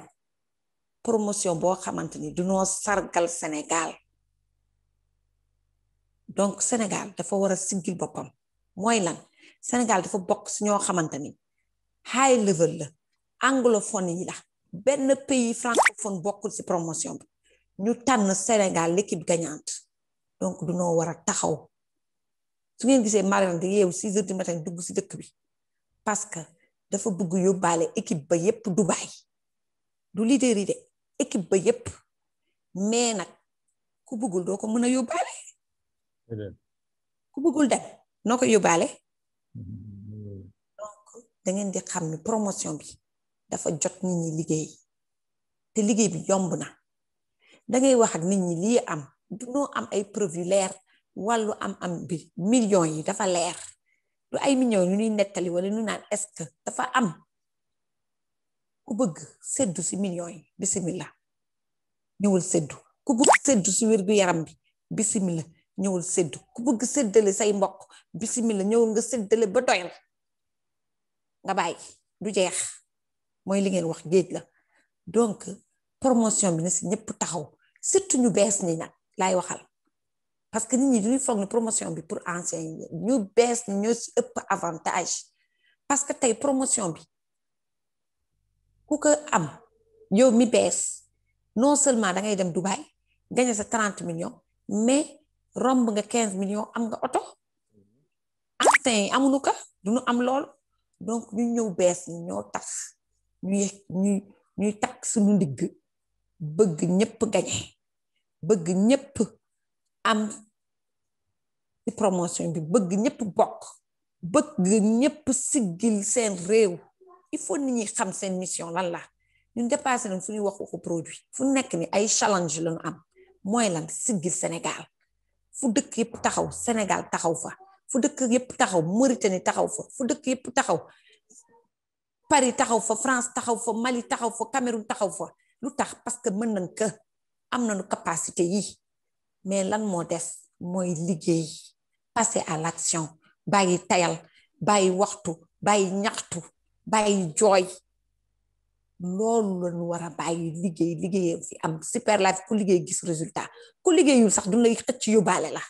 promotion boo xamante ni dunoo sargal Sénégal donc Sénégal dafa war a siggil boppam mooy lan Sénégal dafa bokk si ñoo xamante ni high level la anglophone yi la benn pays francophone bokkul si promotion bi ñu tànn Sénégal l'équipe gagnante donc dunoo war a taxaw su ngeen gisee Mariam di yeewu 6 heures du matin dugg si dëkk bi parce que dafa bëgg yóbbaale équipe ba yépp Dubaï du leader yi de équipe ba yépp mais nag ku bëggul doo ko mën a yóbbaale ku bëggul dem noo ko yóbbaale donc da ngeen di xam ni promotion bi dafa jot nit ñi liggéey te liggéey bi yomb na dangay wax ak nit ñi lii am dunoo am ay preuve yu leer wàllu am bi millions yi dafa leer du ay millions yu ñuy nettali wala ñu naan est-ce que dafa am ku bëgg seddu si millions yi bismillah ñëwul seddu ku bëgg seddu si wér-gu-yaram bi bismillah ñëwul seddu ku bëgg seddale say mbokk bismillah ñëwul nga seddale ba doyal nga bàyyi du jeex mooy li ngeen wax géej la donc promotion bi na si ñëpp taxaw surtout ñu bees ni nag laay waxal parce que nit ñi duñuy foog ne promotion bi pour anciens yi ñu bees ni ñoo si ëpp avantage parce que tey promotion bi ku ko am yow mi bees non seulement da ngay dem Dubaï gagné sa 30 millions mais romb nga 15 millions am nga oto anciens yi amuñu ko duñu am lool donc ñu ñëw bees ni ñoo tax ñuy takk suñu ndigg bëgg ñëpp gagné bëgg ñëpp am ci promotion bi bëgg ñëpp bokk bëgg ñëpp siggil seen réew il faut nit ñi xam seen mission lan la ñun dépassé nañ fu ñuy wax waxu produit fu nekk ni ay challenge lañu am mooy lan siggil Sénégal fu dëkk yëpp taxaw Sénégal taxaw fa fu dëkk yëpp taxaw Mauritanie taxaw fa fu dëkk yëpp taxaw Paris taxaw fa France taxaw fa Mali taxaw fa Cameroun taxaw fa lu tax parce que mën nañ ko am nañu capacité yi mais lan moo des mooy liggéey passer à l'action bàyyi tayal bàyyi waxtu bàyyi ñaxtu bàyyi jooy loolu lañu war a bàyyi liggéey fi am Super Life ku liggéey gis résultat ku liggéeyul sax du lay xëcc yóbbaale la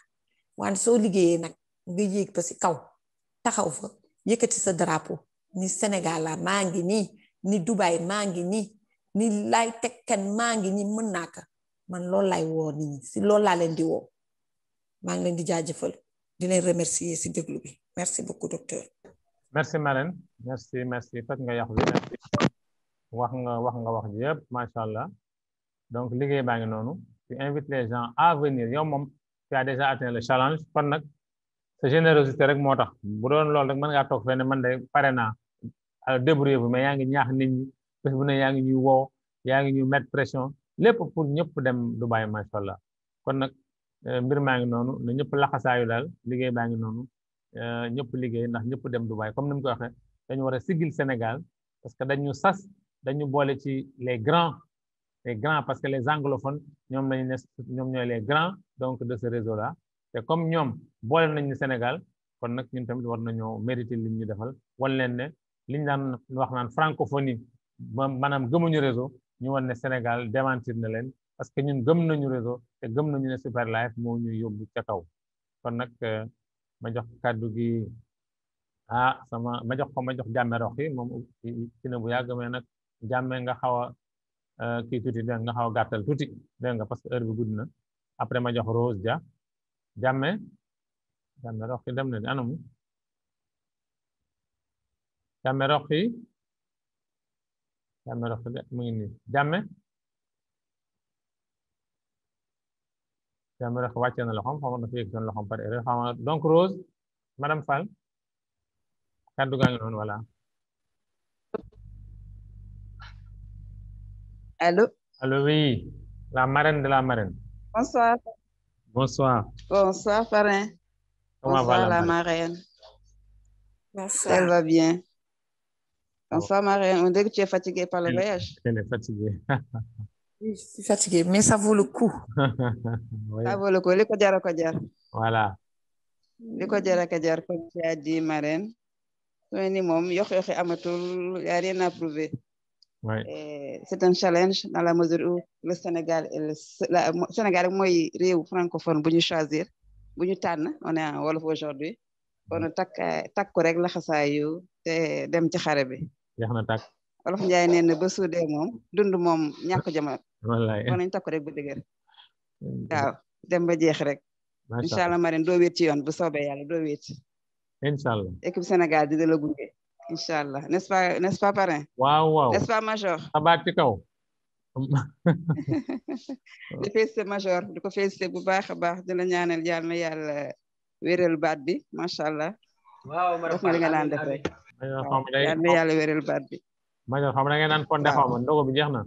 wante soo liggéeyee nag nga yéeg ba si kaw taxaw fa yëkkati sa drapeau ni Sénégal la maa ngi nii ni Dubai maa ngi nii ni lay tekkan maa ngi nii mën naa ko man loolu lay woo nit ñi si loolu laa leen di woo maa ngi leen di jaajëfal di leen remercier si déglu bi merci beaucoup docteur. merci Marème merci fekk nga yàqu bi merci wax nga wax ji yëpp macha allah donc liggéey baa ngi noonu tu invites les gens à venir yow moom tu as déjà atteint le challenge kon nag sa générosité rek moo tax bu doon loolu rek mën ngaa toog fenn man de pare naa débrouiller bu mais yaa ngi ñaax nit ñi bés bu ne yaa ngi ñuy woo yaa ngi ñuy mettre pression lépp pour ñëpp dem Dubaï macha allah kon nag mbir maa ngi noonu na ñëpp laxasaayu daal liggéey baa ngi noonu ñëpp liggéey ndax ñëpp dem Dubaï comme ni mu ko waxee dañu war a sigil Sénégal parce que dañu sas dañu boole ci les grands parce que les anglophones ñoom lañu ne ñoom ñooy les grands donc de ce réseau là te comme ñoom boole nañu Sénégal kon nag ñun tamit war nañoo mériter li ñu defal wan leen ne liñ daan wax naan francophonie maanaam gëmuñu réseau ñu wan ne Sénégal démentir na leen parce que ñun gëm nañu réseau te gëm nañu ne Super Life moo ñu yóbbu ca kaw kon nag ma jox kàddu gi ma jox jàmme rox yi moom ci ne bu yàgg mais nag jàmme nga xaw a kii tuuti dégg nga xaw a gàttal tuuti dégg nga parce que heure bi gudd na après ma jox Rose Dia jàmme rox yi dem na di anamu jàmme rox yi mu ngi nii jàmme rox wàcce na loxoom xam nga dafa yëg seen loxoom par erreur xam nga donc Rose madame Fall kàddu gaa ngi noonu voilà. Allô, oui, la marraine de la marraine. Bonsoir. Bonsoir, parrain. Comment va la marraine? Bonsoir. Elle va bien. Bonsoir, marraine. On dirait que tu es fatiguée par le voyage. Elle est fatiguée. Oui, je suis fatiguée, mais ça vaut le coup. Oui. Ça vaut le coup. Voilà. Comme tu as dit, marraine. Il n'y a rien à prouver. Oui. C'est un challenge dans la mesure où le Sénégal et le Sénégal mooy réew francophone bu ñu choisir bu ñu tànn on est en wolof aujourd'hui kon takk ko rek laxasaayu te dem ci xare bi. jeex na takk. Wolof Njaay nee na ba suudee moom dund moom ñàkk jamono. wallaay kon nañ takk ko rek ba dëgër. waaw dem ba jeex rek. macha allah incha allah marine doo wéet ci yoon bu soobee yàlla doo wéet. incha allah équipe Sénégal di la gunge. incha allah n'est-ce pas parrain. waaw n'est-ce pas major. xabaar ci kaw. di félicité major di ko félicité bu baax a baax di la ñaanal yàlla na yàlla wéral baat bi macha allah. waaw def nga li nga daan def rek. yàlla na yàlla wéral baat bi. major xam na ngeen naan fonde xaw ma ndogu bi jeex na.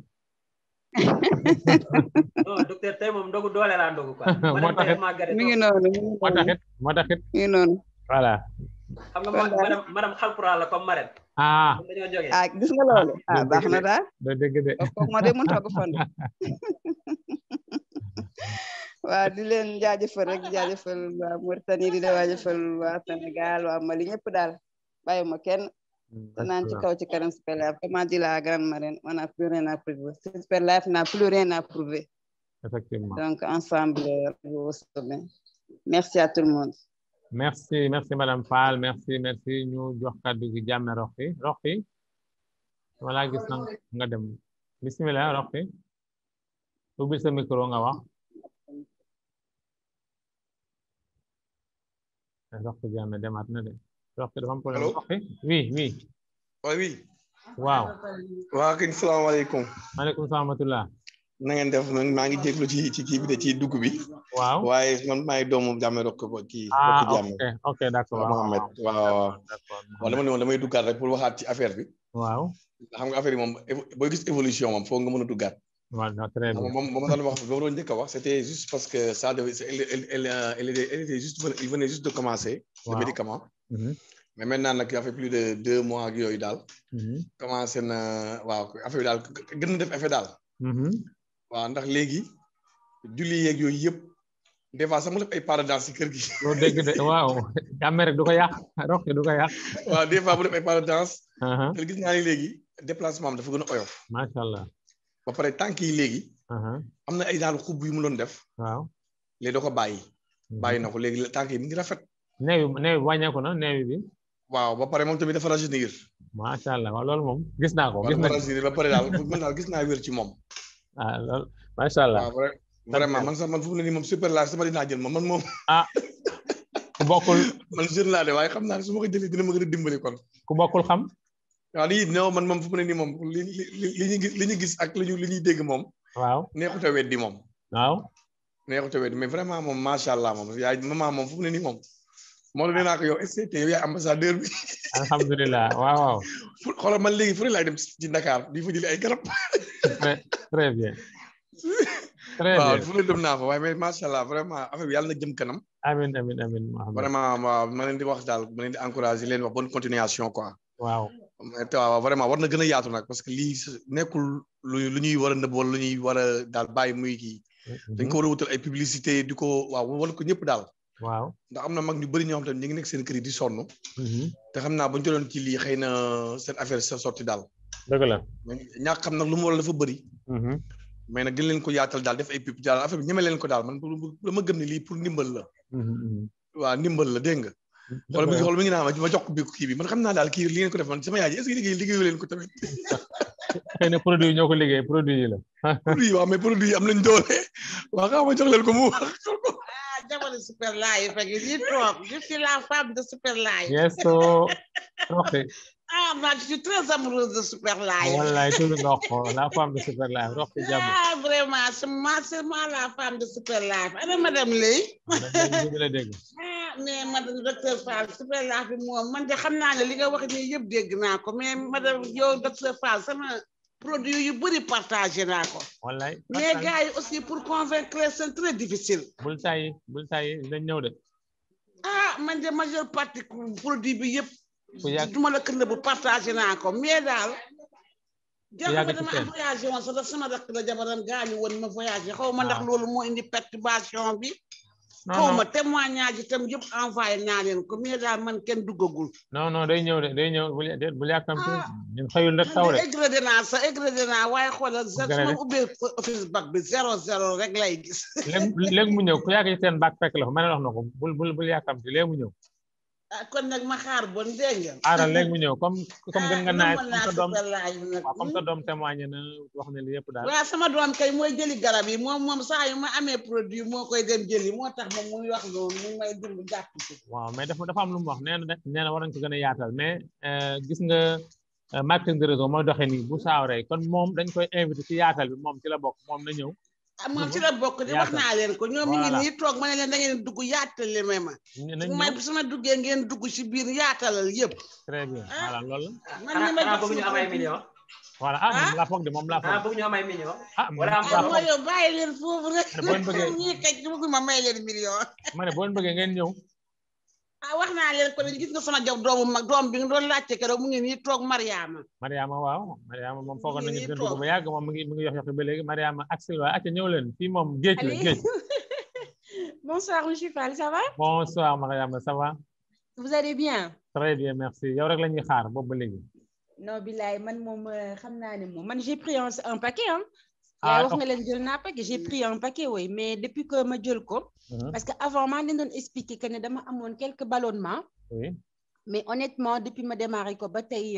non docteur tey moom ndogu doole laa ndogu quoi. moo taxit mi ngi noonu. moo taxit. mi ngi noonu. voilà. xam nga madame xalpura la comme marraine. dañoo jógee gis nga loolu. baax na daal. doo dégg de. kooku moo de mën togg fond. waaw di leen jaajëfal rek jaajëfal waa Mauritanie di jaajëfal waa Sénégal waa Mali ñëpp daal bàyyi ma kenn. te naan ci kaw ci kanam Super Life comment dit la grande marraine on n'a plus rien à prouver Super Life n'a plus rien à prouver. Effectivement. Donc ensemble au sommet. Merci à tout le monde. Merci madame Fall merci ñu jox kàddu gi jàmme Roxi wala gis na nga dem bismillah Roxi ubbi sa micro nga wax Roxi jàmme demaat na de Roxi dafa am problème Roxi oui waaw kay salaamaaleykum. maaleykum salaam wa rahmatullah. na ngeen def maa ngi jéglu ci kii bi de ci dugg bi. waaw waaye man maay doomu jàmme rok ko kii. ok d'accord Mohamed waaw dama ne woon damay duggaat rek pour waxaat ci affaire bi. waaw xam nga affaire yi moom booy gis évolution moom foog nga mën a duggaat. waaw très bien moom daan wax ba ma doon njëkk a wax c'était juste parce que ça devait elle était juste il venait juste de commencer. le médicament. mais maintenant nag ça fait plus de 2 mois ak yooyu daal. commencé na waaw affaire yi daal gën na def effet daal. waaw ndax léegi julli yeeg yooyu yëpp des fois sax mu def ay pas de danse ci kër gi. loo dégg de waaw jàmme rek du ko yàq Roxi du ko yàq. waaw des fois mu def ay pas de danse. te gis naa ni léegi déplacement am dafa gën a oyof. macha allah. ba pare tànk yi léegi. am na ay daal xub yu mu doon def. waaw léegi da ko bàyyi. bàyyi na ko léegi tànk yi mi ngi rafet. neewi wàññeeku na neewi bi. waaw ba pare moom tamit dafa rajeunir. macha allah waaw loolu moom gis naa ko. gis naa rajeunir ba pare daal man daal gis naa wér ci moom. ah loolu macha allah. waaw vraiment man sax man fu mu ne nii moom super large sama dinaa jël man moom. ah ku bokkul. man jeune laa de waaye xam naa ne su ma ko jëlee dina ma gën a dimbali kon. ku bokkul xam. waaw lii non man moom fu mu ne nii moom li ñu gis ak li ñuy dégg moom. waaw neexut a weddi moom. waaw. neexut a weddi mais vraiment moom macha allah moom yaay maman moom fu mu ne nii moom. moo la nee naa ko yow SCT yow yaay ambassadeur bi. alhamdulilah waaw. xoolal man léegi fu ne laay dem ci Dakar di fa jëli ay garab. très bien. très bien waaw fu ne dem naa fa waaye mais macha allah vraiment affaire bi yàlla na jëm kanam. amiin vraiment waaw ma leen di wax daal ma leen di encourager leen wax bonne continuation quoi. waaw. te waaw vraiment war na gën a yaatu nag parce que lii nekkul lu ñuy war a nëbb wala lu ñuy war a daal bàyyi muy kii. dañ ko war a wutal ay publicité di ko waaw wala ko ñëpp daal. waaw ndax am na mag ñu bëri ñoo xam te ñu ngi nekk seen kër yi di sonn. te xam naa bu ñu jëloon ci lii xëy na seen affaire sa sorti daal. dëgg la. ñàkk xam nag lu mu war a dafa bëri. mais nag gën leen ko yaatal daal def ay pub daal affaire bi ñeme leen ko daal man dama gëm ne lii pour ndimbal la. waaw ndimbal la dégg nga. xool mi ngi naa ma jox ko bi kii bi man xam naa daal kii li ngeen ko def man sama yaay ji est-ce que liggéeyu leen ko tamit. xëy na produit yi ñoo ko liggéey produit yi la. produit yi waaw mais produit yi am nañ doole waaw xaaral ma jox leen ko mu wax. jamono super live fekk yi toog je suis la femme de super live. yes so ok. ah moi je suis très amoureuse de super live. wallaay tout le monde la femme de super live rox ci jàmm. ah vraiment c'est moi la femme de super live ana madame Leye. ah mais madame docteur Fall super live bi moom man de xam naa ne li nga wax nii yëpp dégg naa ko mais madame yow docteur Fall sama produit yu bëri partagé naa ko. wallaay mais gars yi aussi pour convaincre c'est très difficile. bul tàyyi dañ ñëw de. ah man de majeure partie produit bi yëpp. duma la kër bu partagé naa ko mais daal. jamono dama am voyagé woon sax sama rakk la jabaram gaañu woon ma voyagé xaw ma ndax loolu moo indi perturbation bi. xaw ma témoignage itam yëpp envoyé naa leen ko mais daal man kenn duggagul. non day ñëw de day ñëw bul yàkkamti ñun xëyul rek taw de. égrégé naa waaye xoolal sama ubbee office bac bi 00 rek lay gis. léegi mu ñëw ku yàgg ci seen bac fekk la fa ma ne wax na ko bul yàkkamti léegi mu ñëw. ah kon nag ma xaar bon dégg nga. aaral léegi mu ñëw comme gën nga naaj comme sa doom témoigné na wax ne li yëpp daal. waaw sama doom kay mooy jëli garab yi moom saa yu ma amee produit moo koy dem jëli moo tax moom muy wax loolu mu may dimb jàpp ci. waaw mais dafa am lu mu wax nee na war nañ ko gën a yaatal mais gis nga marketing de réseau mooy doxee nii bu saawree kon moom dañ koy invité ci yaatal bi moom ci la bokk moom na ñëw. moom ci la bokk di wax naa leen ko ñoom mi ngi nii toog ma ne leen da ngeen dugg yaatale ma su ma duggee ngeen dugg ci biir yaatalal yëpp. très bien voilà loolu la. man bëgg ñu am ay millions. voilà moom laa foog de moom laa foog. bëgg ñu am ay millions. mooy yow bàyyi leen foofu rek. boo leen bëggee ñii kay bëgg ma may leen million. ma ne boo leen bëggee ngeen ñëw. wax naa leen ko gis nga sama doom bi nga doon laajte keroog mu ngi nii toog Mariama. waaw Mariama moom foogoon nañu gën dugg ba yàgg moom mu ngi yox ba léegi Mariama aksil waaye acca ñëw leen fii moom géej la géej. Bonsoir monsieur Fall, ça va? Bonsoir Mariama, ça va? Vous allez bien? Très bien, merci. yow rek la ñuy xaar boobu ba léegi. Non bilaay man moom xam naa ne moom man j'ai pris un paquet hein. yaa wax nga leen jël naa paquet j'ai pris un paquet oui mais depuis que ma jël ko. parce que avant maa leen doon expliquer que ne dama amoon quelques ballonnements. Oui. Mais honnêtement depuis ma démarré ko ba tey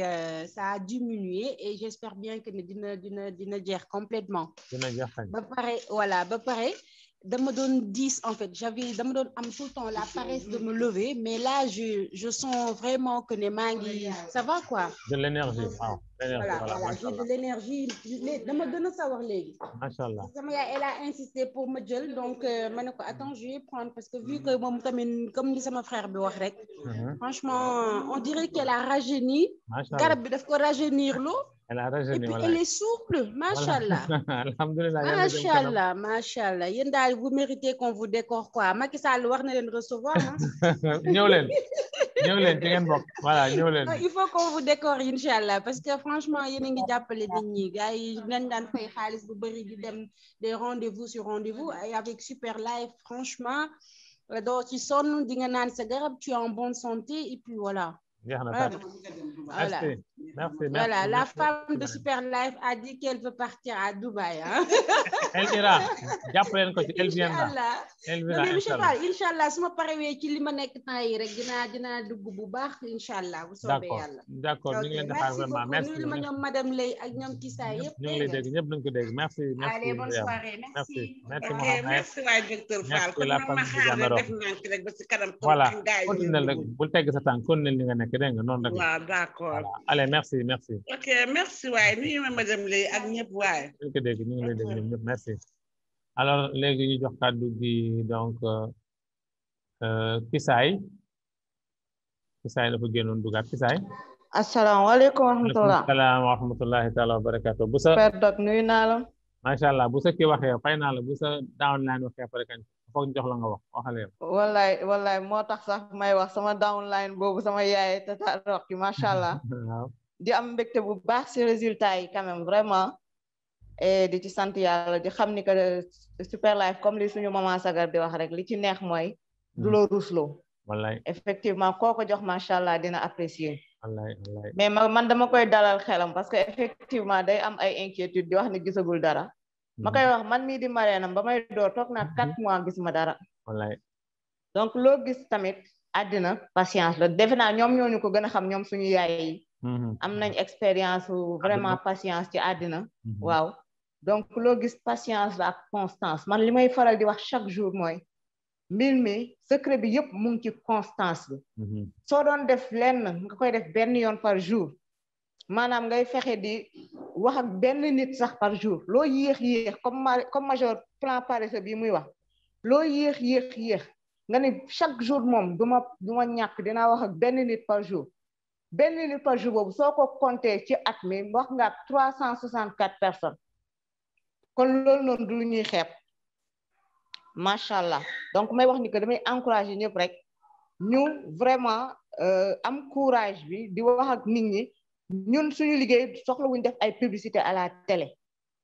ça a diminué et j'espère bien que ne dina jeex complètement. dina jeex ba pare voilà ba pare dama doon 10 en fait dama doon am tout le temps la paresse de me lever mais là je sens vraiment que ne maa ngi ça va quoi. De l'énergie waaw. voilà j'ai de l'énergie dama gën a sawar léegi. Macha Allah. sama yaay elle a insisté pour ma jël donc ma ne ko attends je vais prendre parce que vu que moom tamit comme li sama frère bi wax rek. Franchement on dirait qu'elle a rajeuni. garab bi daf ko rajeunir lo. Elle a rajeuni, et puis elle est souple machallah. Alhamdulillah. Machallah yéen daal vous méritez qu'on vous décore quoi Macky Sall war na leen recevoir ñëw leen ci ngeen bokk voilà ñëw leen. il faut qu'on vous décore inchallah parce que franchement yéen a ngi jàppale nit ñi gars yi nañ daan fay xaalis bu bëri di dem des rendez-vous sur rendez-vous et avec Super Life franchement doo ci sonn di nga naan sa garab tu es en bonne santé et puis voilà. Voilà. Voilà, la femme de Super Life a dit qu'elle veut partir à Dubaï. Hein? Elle ira. Elle viendra. Non, mais monsieur Fall, Inch'Allah, si je parle ci li ma nekk temps yi rek dina dugg bu baax Inch'Allah bu soobee Yàlla. D'accord, ñu ngi leen di xaar vraiment. Merci. Nuyul ma ñoom madame Lay ak ñoom Kissa yëpp. ñu ngi lay dégg ñëpp nañu ko dégg. Merci. Allez, bonne soirée. Merci. Merci ok merci waay docteur Fall kon ma xaar la def nank rek ba ci kanam. Voilà, continuez rek bul tegg sa tànk continuez li nga nekk dégg nga noonu rek. waaw d'accord. Allez, merci. ok merci waay nuyu ma madame Lay ak ñëpp waay. ñu ngi ko dégg ñu ngi lay dégg ñëpp merci. Alors léegi ñu jox kàddu gi donc Kisaay dafa génnoon dugaat Kisaay. asalaamaaleykum wa rahmatulah. asalaam wa rahmatullahi taala wa barakatuh. bu sa Père Doc nuyu naa la. macha allah bu sa kii waxee fay naa la bu sa downline waxee après kañ foog ñu jox la nga wax waxalee. wallaay moo tax sax may wax sama downline boobu sama yaay tata Rocky macha allah. di am mbégte bu baax si résultat yi quand même vraiment. et di ci sant yàlla di xam ni que Super Life comme li suñu maman Sagar di wax rek li ci neex mooy. du la rusloo. wallaay effectivement koo ko jox macha allah dina apprécier. wallaay mais man dama koy dalal xelam parce que effectivement day am ay inquiétude di wax ni gisagul dara. ma koy wax man mii di mareenam ba may door toog naa 4 mois gis ma dara. wallaay donc loo gis tamit àddina patience la defe naa ñoom ñooñu ko gën a xam ñoom suñu yaay yi. am nañ expérience vraiment patience ci àddina. waaw donc loo gis patience la ak constance man li may faral di wax chaque jour mooy mbir mi secret bi yëpp mu ngi ci constance bi. soo doon def lenn nga koy def benn yoon par jour maanaam ngay fexe di wax ak benn nit sax par jour loo yéex comme major plan paresseux bi muy wax loo yéex nga ne chaque jour moom du ma ñàkk dinaa wax ak benn nit par jour boobu soo ko compté ci at mi wax nga ak 364 personnes kon loolu noonu du lu ñuy xeeb macha allah donc may wax ni que damay encourager ñëpp rek ñu vraiment am courage bi di wax ak nit ñi ñun suñu liggéey soxla wuñ def ay publicité à la télé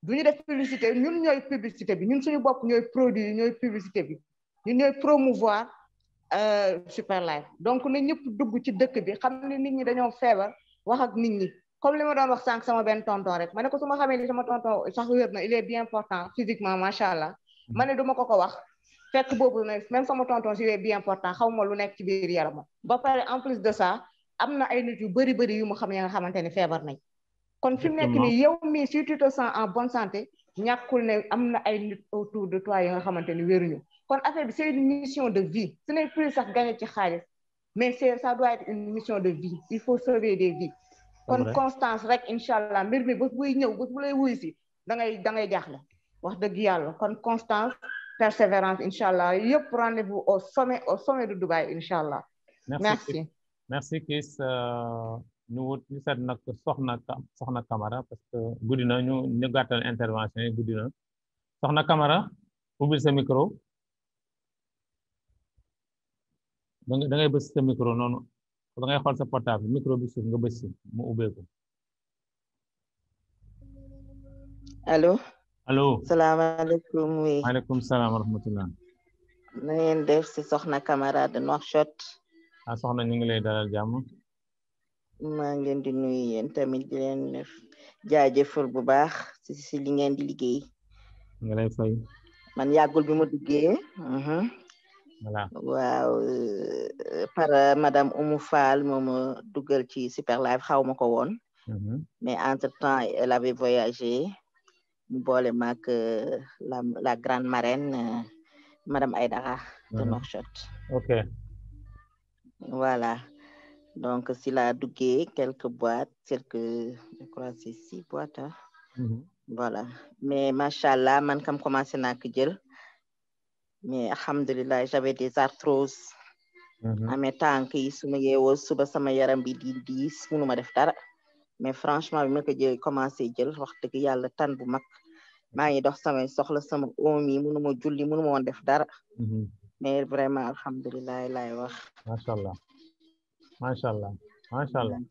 duñu def publicité ñun ñooy publicité bi ñun suñu bopp ñooy produit ñooy publicité bi ñun ñooy promouvoir Super Life donc na ñëpp dugg ci dëkk bi xam ne nit ñi dañoo feebar wax ak nit ñi comme li ma doon wax sànq sama benn tonton rek ma ne ko su ma xamee ni sama tonton sax wér na il est bien important physiquement macha allah ma ne duma ko wax fekk boobu nag même sama tonton si il est bien important xaw ma lu nekk ci biir yaramam ba pare en plus de ça am na ay nit yu bëri yu mu xam ya nga xamante ni feebar nañ kon fi mu nekk nii yow mii si tu te sens en bonne santé ñàkkul ne am na ay nit autour de toi yi nga xamante ni wéruñu kon affaire bi c'est une mission de vie ce n'est plus sax gagner ci xaalis mais ça doit être une mission de vie il faut sauver des vies kon constance rek incha allah mbir mi bés buy ñëw bés bu lay wuy si da ngay jaaxle wax dëgg yàlla kon constance persévérance incha allah yëpp rendez-vous au sommet de Dubaï incha allah. merci Kiss ñu seet nag soxna Camara parce que guddi na ñu gàttal intervention yi guddi na soxna Camara ubbil sa micro da ngay bës sa micro noonu da ngay xool sa portable micro bi suuf nga bës si mu ubbeeku. allo salaamaaleykum. oui maaleykum salaam wa rahmatullah. na ngeen def si soxna Camara de Nouakchott. soxna ñu ngi lay dalal jàmm. maa ngi leen di nuyu yéen tamit di leen jaajëfal bu baax si li ngeen di liggéey. nga lay fay. man yàggul bi ma duggee. voilà waaw par madame Oumou Fall moom dugal ci Super Life xaw ma ko woon. mais entre temps elle avait voyagé. mu boole maak la grande marraine madame Aïdara de Nouakchott. ok voilà donc si la duggee quelques boîtes je crois c'est 6 boîtes voilà mais machallah man kam commencé naa ko jël mais alhamdulillah j'avais des arthroses amee tànk yi su ma yeewoo suba sama yaram bi di diis mënuma def dara mais franchement bi ma ko commencé jël wax dëgg yàlla tan bu mag maa ngi dox samay soxla sama oom yi mënuma julli mënuma woon def dara mais vraiment alhamdulilah laay wax macha allah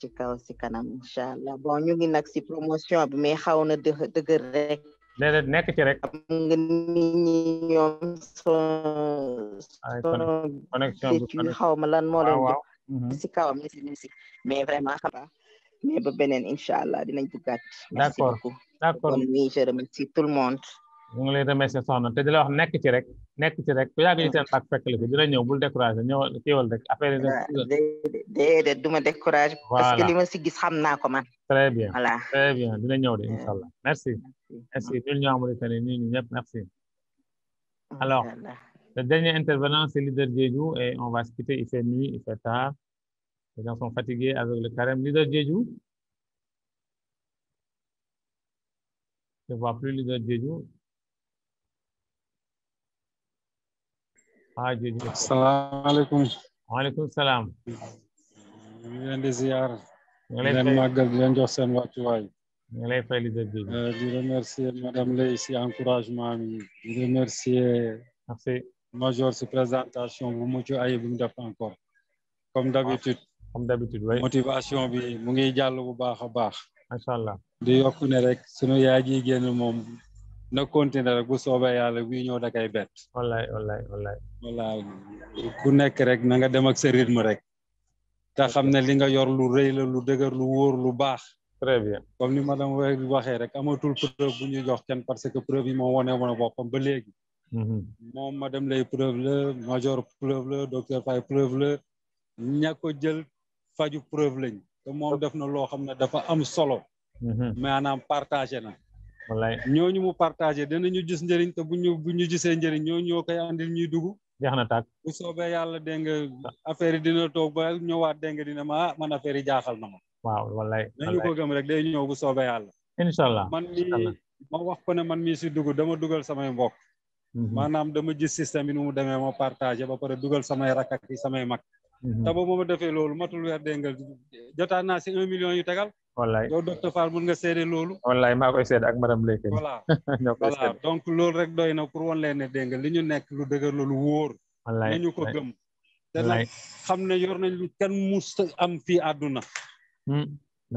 ci kaw si kanam incha allah bon ñu ngi nag si promotion bi mais xaw na dëgër rek déedéet nekk ci rek nga nit ñi ñoom connexion bi xaw ma lan moo leen si kawam ni si mais vraiment xam nga mais ba beneen inshallah dinañ duggaat. Merci beaucoup. D'accord. Bonne nuit, je remercie tout le monde. ñu ngi lay remercier soxna te di la wax nekk ci rek ku yàgg ñu seen pak fekk la fi dina ñëw bul découragé ñëwal teewal rek affaire yi déedéet duma découragé parce que li ma si gis xam naa ko man. Très bien. Voilà. Très bien dina ñëw de inshallah. Merci. Merci ñun ñoo amul tane ñun ñëpp merci. Alors, le dernier intervenant c'est leader Diédhiou et on va se quitter, il fait nuit, il fait tard. Les gens sont fatigués avec le carême. Leader Diédhiou. Je ne vois plus leader Diédhiou. Ah, Diédhiou. Assalamu alaikum. Wa alaikum salam. ñu ngi leen di ziar. ñu ngi leen màggal di leen jox seen wàccuwaay. ñu ngi lay fay leader Diédhiou. di remercier madame Leye si encouragement bi. di remercier. Merci. Major si présentation bu mucc ayib bu mu def encore. Comme d'habitude. Comme d'habitude, oui. Motivation bi mu ngi jàll bu baax a baax. Machallah. di yokk ne rek sunu yaay ji génn moom na continuer rek bu soobee yàlla bii ñëw da kay bett. wallaay. voilà ku nekk rek na nga dem ak sa rythme rek. te xam ne li nga yor lu rëy la lu dëgër lu wóor lu baax. Très bien. comme ni madame waxee rek amatul preuve bu ñu jox kenn parce que preuve yi moo wane boppam ba léegi. moom madame Leye preuve la major preuve la docteur Faye preuve la ña ko jël faju preuve lañ te moom def na loo xam ne dafa am solo. maanaam partagé na. wallaay ñooñu mu partagé danañu gis njëriñ te bu ñu gisee njëriñ ñoo koy andil ñuy dugg. jeex na tàkk. bu soobee yàlla dégg nga affaire yi dina toog ba ñëwaat dégg nga dina ma man affaire yi jaaxal na ma. waaw wallaay. nañu ko gëm rek day ñëw bu soobee yàlla. inshallah man mii ma wax ko ne man mii si dugg dama dugal samay mbokk. maanaam dama gis système bi nu mu demee ma partagé ba pare dugal samay rakk ak samay mag. te ba ma defee loolu matul weer dégg nga jotaan naa si 1 million yu tegal. wallaay yow docteur Fall mun nga seede loolu. wallaay maa koy seede ak madame Leye. voilà donc loolu rek doy na pour wan leen ne dégg nga li ñu nekk lu dëgër la lu wóor. wallaay nañu ko gëm. te nag xam ne yor nañ lu kenn mus am fii àdduna.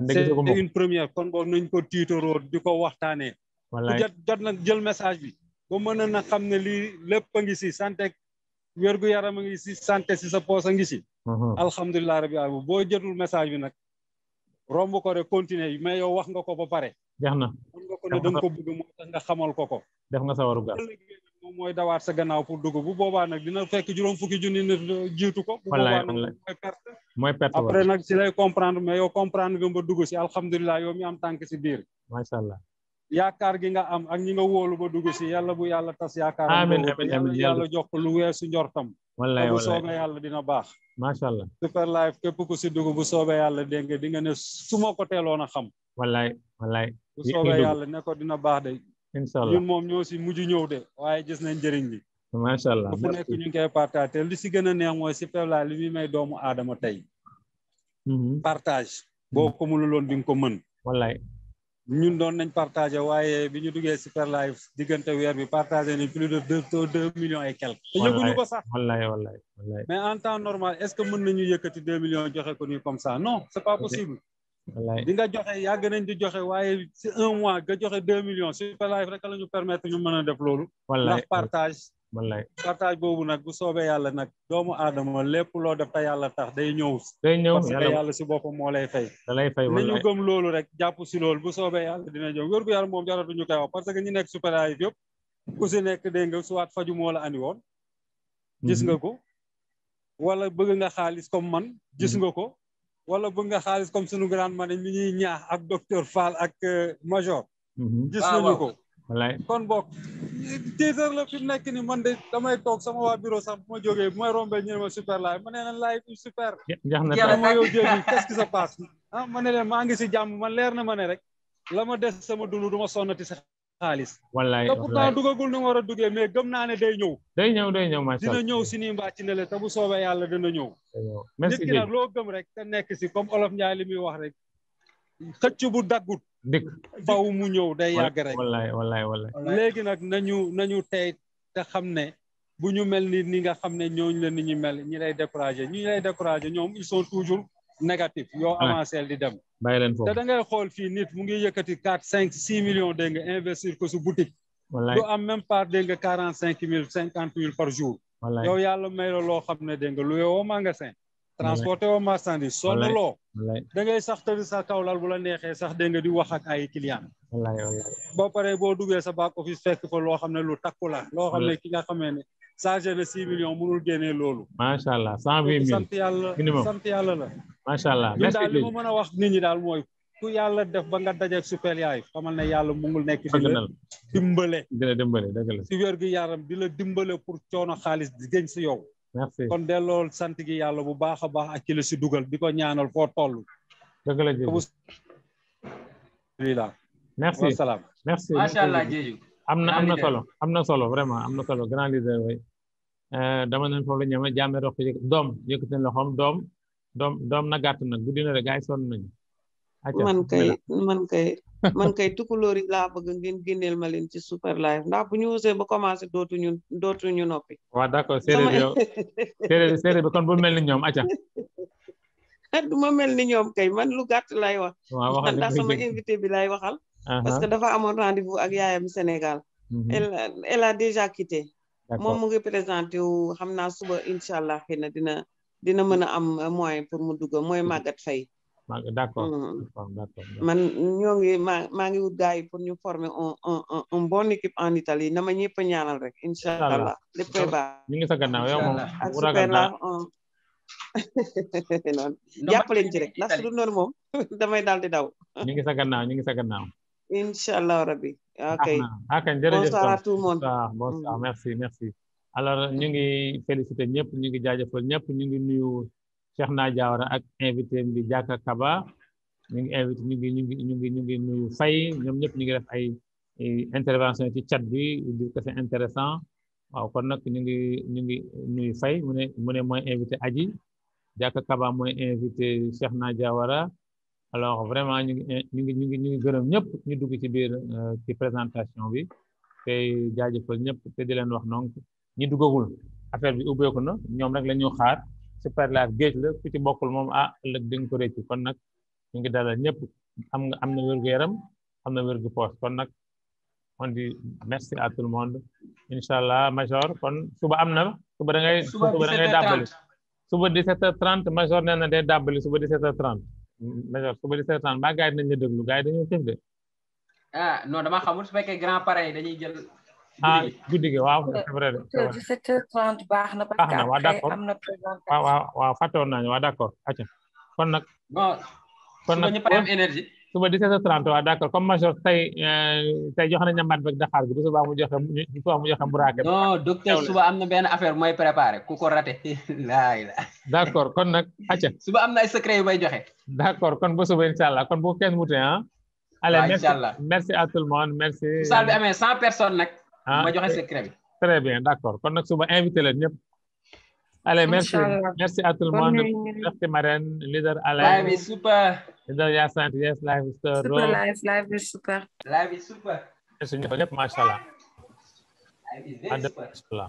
c'est une première kon boog nañ ko tiitaroo di ko waxtaanee. wallaay jot na jël message bi. ba mën na xam ne lii lépp a ngi si santé wérgu yaram a ngi si santé si sa poos a ngi si. alhamdulilah rabbi alamin boo jotul message bi nag romb ko rek continuer mais yow wax nga ko ba pare. jeex na mën nga ko ne da nga ko bëgg moo tax nga xamal ko. def nga sa waru gar. moom mooy dawaat sa gannaaw pour dugg bu boobaa nag dina fekk juróom fukki junni nit jiitu ko. bu boobaa nag mooy perte. après nag si lay comprendre mais yow comprendre nga ba dugg si alhamdulilah yow mi am tànk si biir. macha allah. yaakaar gi nga am ak ñi nga wóolu ba dugg si yàlla bu yàlla tas yaakaar. amiin yàlla jox ko lu weesu njortam. wallaay bu soobee yàlla dina baax. macha allah. Super Life képp ku si dugg bu soobee yàlla dégg nga di nga ne su ma ko teeloon a xam. wallaay. bu soobee yàlla ne ko dina baax de. incha allah ñun moom ñoo si mujj ñëw de waaye gis nañ njëriñ bi. macha allah fu nekk ñu ngi koy partage li si gën a neex mooy Super Life li muy may doomu aadama tey. partage. boo ko mënuloon di nga ko mën. wallaay. ñun doon nañ partagé waaye bi ñu duggee Super Life diggante weer bi partagé nañ plus de 2 millions et quelques. te yëguñu ko sax. wallaay. mais en temps normal est-ce que mën nañu yëkkati 2 millions joxe ko nii comme ça non c'est pas possible. wallaay di nga joxe yàgg nañ di joxe waaye si 1 mois nga joxe 2 millions Super Life rek la ñu permettre ñu mën a def loolu. wallaay ndax partage. wallaay partage boobu nag bu soobee yàlla nag doomu aadama lépp loo def te yàlla tax day ñëw. parce que yàlla si boppam moo lay fay. da lay fay wallaay nañu gëm loolu rek jàpp si loolu bu soobee yàlla dina ñëw wér gu yaram moom jaratuñu koy wax parce que ñi nekk Super Life yëpp ku si nekk dégg nga soit faju moo la andi woon. gis nga ko. wala bëgg nga xaalis comme man. gis nga ko. wala bëgg nga xaalis comme sunu grande man mi ñuy ñaax ak docteur Fall ak major. gis nañu ko. wallaay kon bokk tiitar la fi mu nekk ni man de damay toog sama waa bureau sax bu ma jógee bu may rombee ñu ne ma Super Life ma ne leen Life super. ma yow jéegi qu'est-ce qui se passe ah ma ne leen maa ngi si jàmm man leer na ma ne rek la ma des sama dund du ma sonnati sa xaalis. wallaay te pourtant dugagul ni war a duggee mais gëm naa ne day ñëw. day ñëw macha allah dina ñëw si nii mbaa ci ne le te bu soobee yàlla dina ñëw. nit ki nag loo gëm rek te nekk si comme olof Njaay li muy wax rek xëcc bu daggut. dëkk faw mu ñëw day yàgg rek. wallaay. léegi nag nañu tey te xam ne bu ñu mel ni nga xam ne ñooñu la nit ñi mel ñi lay découragé ñoom ils sont toujours négatifs yoo avancé di dem. bàyyi leen foofu te da ngay xool fii nit mu ngi yëkkati 4 5 6 millions dégg nga investir ko su boutique. du am même pas dégg nga 45 000 50 000 par jour. yow yàlla may la loo xam ne dégg nga lu yow magasin. transporté woo marchandise sonnaloo da ngay sax tëdd sa kaw lal bu la neexee sax dégg nga di wax ak ay client boo paree boo duggee sa back office fekk fa loo xam ne lu takku la loo xam ne ki nga xamee ne chargé na 6 millions mënul génnee loolu macha allah 120 000 sant yàlla la macha allah ñun daal li ma mën a wax nit ñi daal mooy ku yàlla def ba nga dajeeg super yaay xamal ne yàlla mu ngi nekk di la dimbale dëgg la si wér gi yaram di la dimbale pour coono xaalis di gën si yow merci kon dellool sant gi yàlla bu baax a baax ak ki la si dugal di ko ñaanal foo toll dëgg la Diédhiou merci wasalaam merci macha allah Diédhiou am na solo vraiment am na solo grand leader way dama nañ foofu la ñëw jàmme rox doom yëkkati na loxoom doom na gàtt nag guddi na de gaay sonn nañu man kay tukulóor yi laa bëgg ngeen génneel ma leen ci super live ndax bu ñu wusee ba commencé dootuñu noppi waaw d'accord séeréer bi kon bu mel ni ñoom acca du ma mel ni ñoom kay man lu gàtt lay wax ndax sama invité bi lay waxal parce que dafa amoon rendez-vous ak yaayam Sénégal elle a déjà quitté moom mu ngi présenté wu xam naa suba incha allah xëy na dina mën a am moyen pour mu dugg mooy Maguette Faye d'accord man ñoo ngi maa ngi wut gars yi pour ñu former un bon équipe en Italie na ma ñëpp ñaanal rek incha allah lépp koy baax ñu ngi sa gannaaw yow moom ak super la noonu jàppaleen ci rek ndax su du noonu moom damay daal di daw ñu ngi sa gannaaw incha allah rabbi ok jërëjëf bonsoir à tout le monde bonsoir merci alors ñu ngi félicité ñëpp ñu ngi jaajëfal ñëpp ñu ngi nuyu Cheikhna Diawara ak invité bi Diaka Kaba ñu ngi invité ñu ngi nuyu Faye ñoom ñëpp ñu ngi def ay intervention ci chat bi di ko c'est intéressant waaw kon nag ñu ngi nuyu Faye mu ne mooy invité Aji Diaka Kaba mooy invité Cheikhna Diawara alors vraiment ñu ngi gërëm ñëpp ñu dugg ci biir ci présentation bi te jaajëfal ñëpp te di leen wax donc ñi duggagul affaire bi ubbeeku na ñoom rek la ñu xaar super live géej la ku ci bokkul moom ëllëg di nga ko réccu kon nag ñu ngi dalal ñëpp am na wér-gu-yaram am na wér-gu-poos kon nag on dit merci à tout le monde inshallah major kon suba am na suba da ngay dàbbali suba 17h30 major nee na day dàbbali suba 17h30 major suba 17h30 ba gars yi nañ la déglu gars yi dañoo tëf de non dama xamul su fekkee grand parrain yi dañuy jël guddi gi waaw c'est vrai de 17h30 baax na parce que après am na présentation waaw fàttewoon nañu waaw d'accord acca kon nag ñëpp am énergie suba 17h30 waaw d'accord comme major tey jox nañ ñambaat bek Dakar bi du suba mu joxe muraake non docteur suba am na benn affaire mooy préparé ku ko raté laay la d'accord kon nag acca suba am na ay secret yu may joxe d'accord kon ba suba inshallah kon bu kenn wute allez merci à tout le monde merci salle bi amee 100 personnes nag ma joxe secret bi très bien d'accord kon nag suba invité leen ñëpp allez merci à tout le monde merci Marraine leader Alain live is super leader Yacine yes live is super live is super suñu ñëpp machallah live is very super